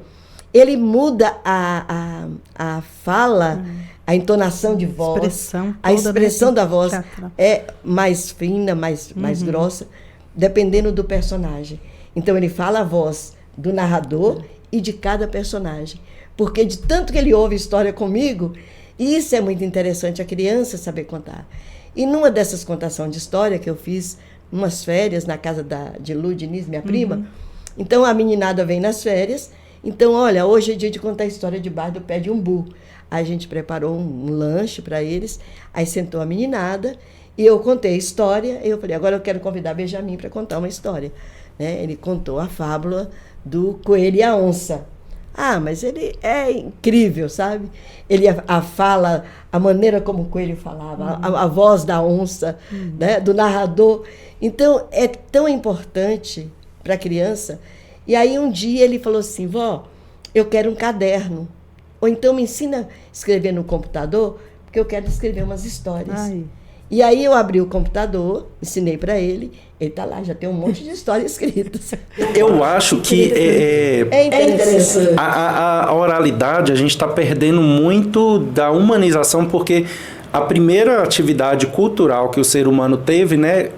Speaker 2: ele muda a fala, a entonação de voz, a expressão da voz é mais fina, mais grossa, dependendo do personagem. Então, ele fala a voz do narrador e de cada personagem. Porque de tanto que ele ouve história comigo, isso é muito interessante, a criança saber contar. E numa dessas contações de história que eu fiz, umas férias na casa de Lu Diniz, minha prima, então a meninada vem nas férias, então, olha, hoje é dia de contar a história debaixo do pé de umbu. Aí a gente preparou um lanche para eles, aí sentou a meninada, e eu contei a história, e eu falei, agora eu quero convidar Benjamin para contar uma história. Né? Ele contou a fábula do coelho e a onça. Ah, mas ele é incrível, sabe? Ele a fala, a maneira como o coelho falava, a voz da onça, né? Do narrador. Então, é tão importante para a criança. E aí, um dia, ele falou assim, vó, eu quero um caderno. Ou então me ensina a escrever no computador, porque eu quero escrever umas histórias. Ai. E aí, eu abri o computador, ensinei para ele está lá, já tem um monte de histórias escritas.
Speaker 1: Eu acho que
Speaker 2: é interessante.
Speaker 1: A oralidade, a gente está perdendo muito da humanização, porque a primeira atividade cultural que o ser humano teve, né,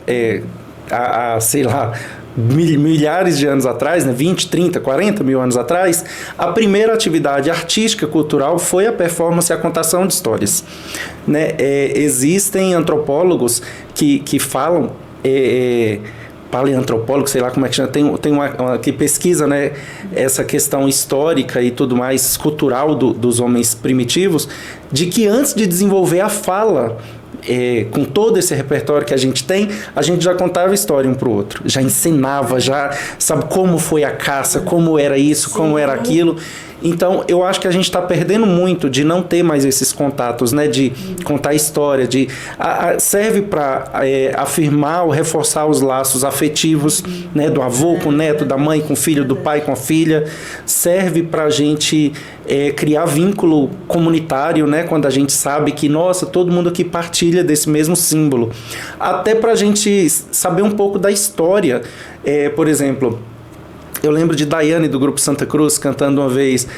Speaker 1: sei lá, milhares de anos atrás, né, 20, 30, 40 mil anos atrás, a primeira atividade artística, cultural, foi a performance e a contação de histórias. Né? Existem antropólogos que falam, paleantropólogo, sei lá como é que chama, tem uma que pesquisa, né, essa questão histórica e tudo mais, cultural dos homens primitivos, de que antes de desenvolver a fala, com todo esse repertório que a gente tem, a gente já contava história um para o outro, já ensinava, já sabe como foi a caça, como era isso, como era aquilo. Então, eu acho que a gente está perdendo muito de não ter mais esses contatos, né? De contar história, serve para afirmar ou reforçar os laços afetivos, né? Do avô com o neto, da mãe com o filho, do pai com a filha. Serve para a gente criar vínculo comunitário, né? Quando a gente sabe que, nossa, todo mundo aqui partilha desse mesmo símbolo. Até para a gente saber um pouco da história. Por exemplo, eu lembro de Daiane, do Grupo Santa Cruz, cantando uma vez,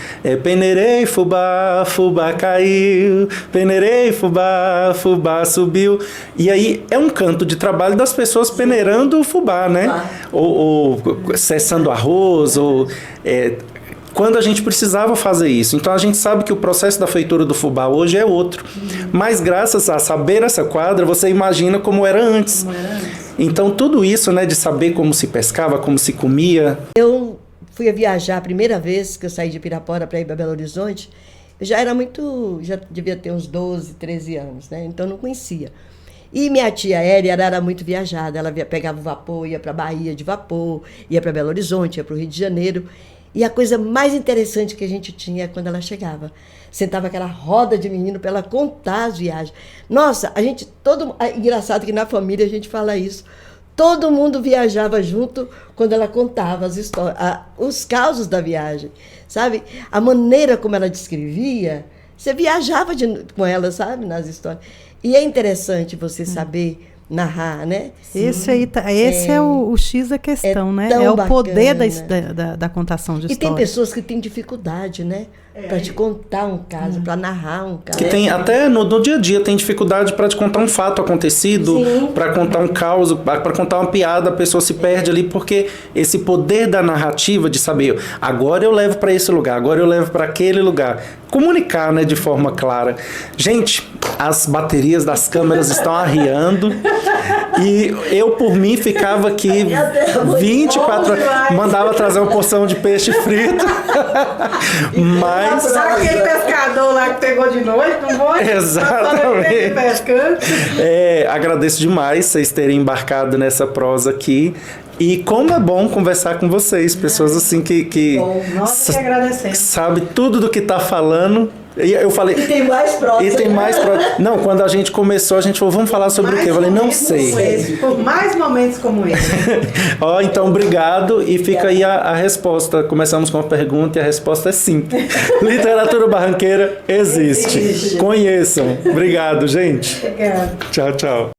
Speaker 1: peneirei, fubá, fubá caiu, peneirei, fubá, fubá subiu. E aí é um canto de trabalho das pessoas peneirando o fubá, né? Ou cessando arroz, quando a gente precisava fazer isso. Então a gente sabe que o processo da feitura do fubá hoje é outro. Mas graças a saber essa quadra, você imagina como era antes. Então tudo isso, né, de saber como se pescava, como se comia.
Speaker 2: Eu fui viajar a primeira vez que eu saí de Pirapora para ir para Belo Horizonte, eu já devia ter uns 12, 13 anos, né? Então não conhecia. E minha tia Hélia era muito viajada, ela pegava o vapor, ia para a Bahia de vapor, ia para Belo Horizonte, ia para o Rio de Janeiro. E a coisa mais interessante que a gente tinha é quando ela chegava. Sentava aquela roda de menino para ela contar as viagens. Nossa, engraçado que na família a gente fala isso. Todo mundo viajava junto quando ela contava as histórias, os causos da viagem, sabe? A maneira como ela descrevia, você viajava com ela, sabe, nas histórias. E é interessante você saber narrar, né?
Speaker 3: Esse é o X da questão, né? É o poder da contação de história.
Speaker 2: E tem pessoas que têm dificuldade, né? Para te contar um caso, para narrar um caso.
Speaker 1: Que tem, até no dia a dia, tem dificuldade para te contar um fato acontecido, para contar um caos, para contar uma piada, a pessoa se perde ali, porque esse poder da narrativa, de saber, agora eu levo para esse lugar, agora eu levo para aquele lugar. Comunicar, né, de forma clara. Gente, as baterias das câmeras estão arriando e eu, por mim, ficava aqui 24 horas, mandava trazer uma porção de peixe frito. Mas...
Speaker 3: Sabe aquele pescador lá que pegou de noite, não foi?
Speaker 1: Exatamente. Agradeço demais vocês terem embarcado nessa prosa aqui. E como é bom conversar com vocês, pessoas assim que
Speaker 3: nós que agradecemos.
Speaker 1: Sabe tudo do que está falando E eu falei...
Speaker 2: E tem mais prosa.
Speaker 1: E tem mais prosa. Não, quando a gente começou, a gente falou, vamos falar sobre o quê? Eu falei, não sei.
Speaker 3: Por mais momentos como esse.
Speaker 1: Ó, então, obrigado. E fica aí a resposta. Começamos com a pergunta e a resposta é sim. Literatura barranqueira existe. Conheçam. Obrigado, gente.
Speaker 3: Obrigada.
Speaker 1: Tchau, tchau.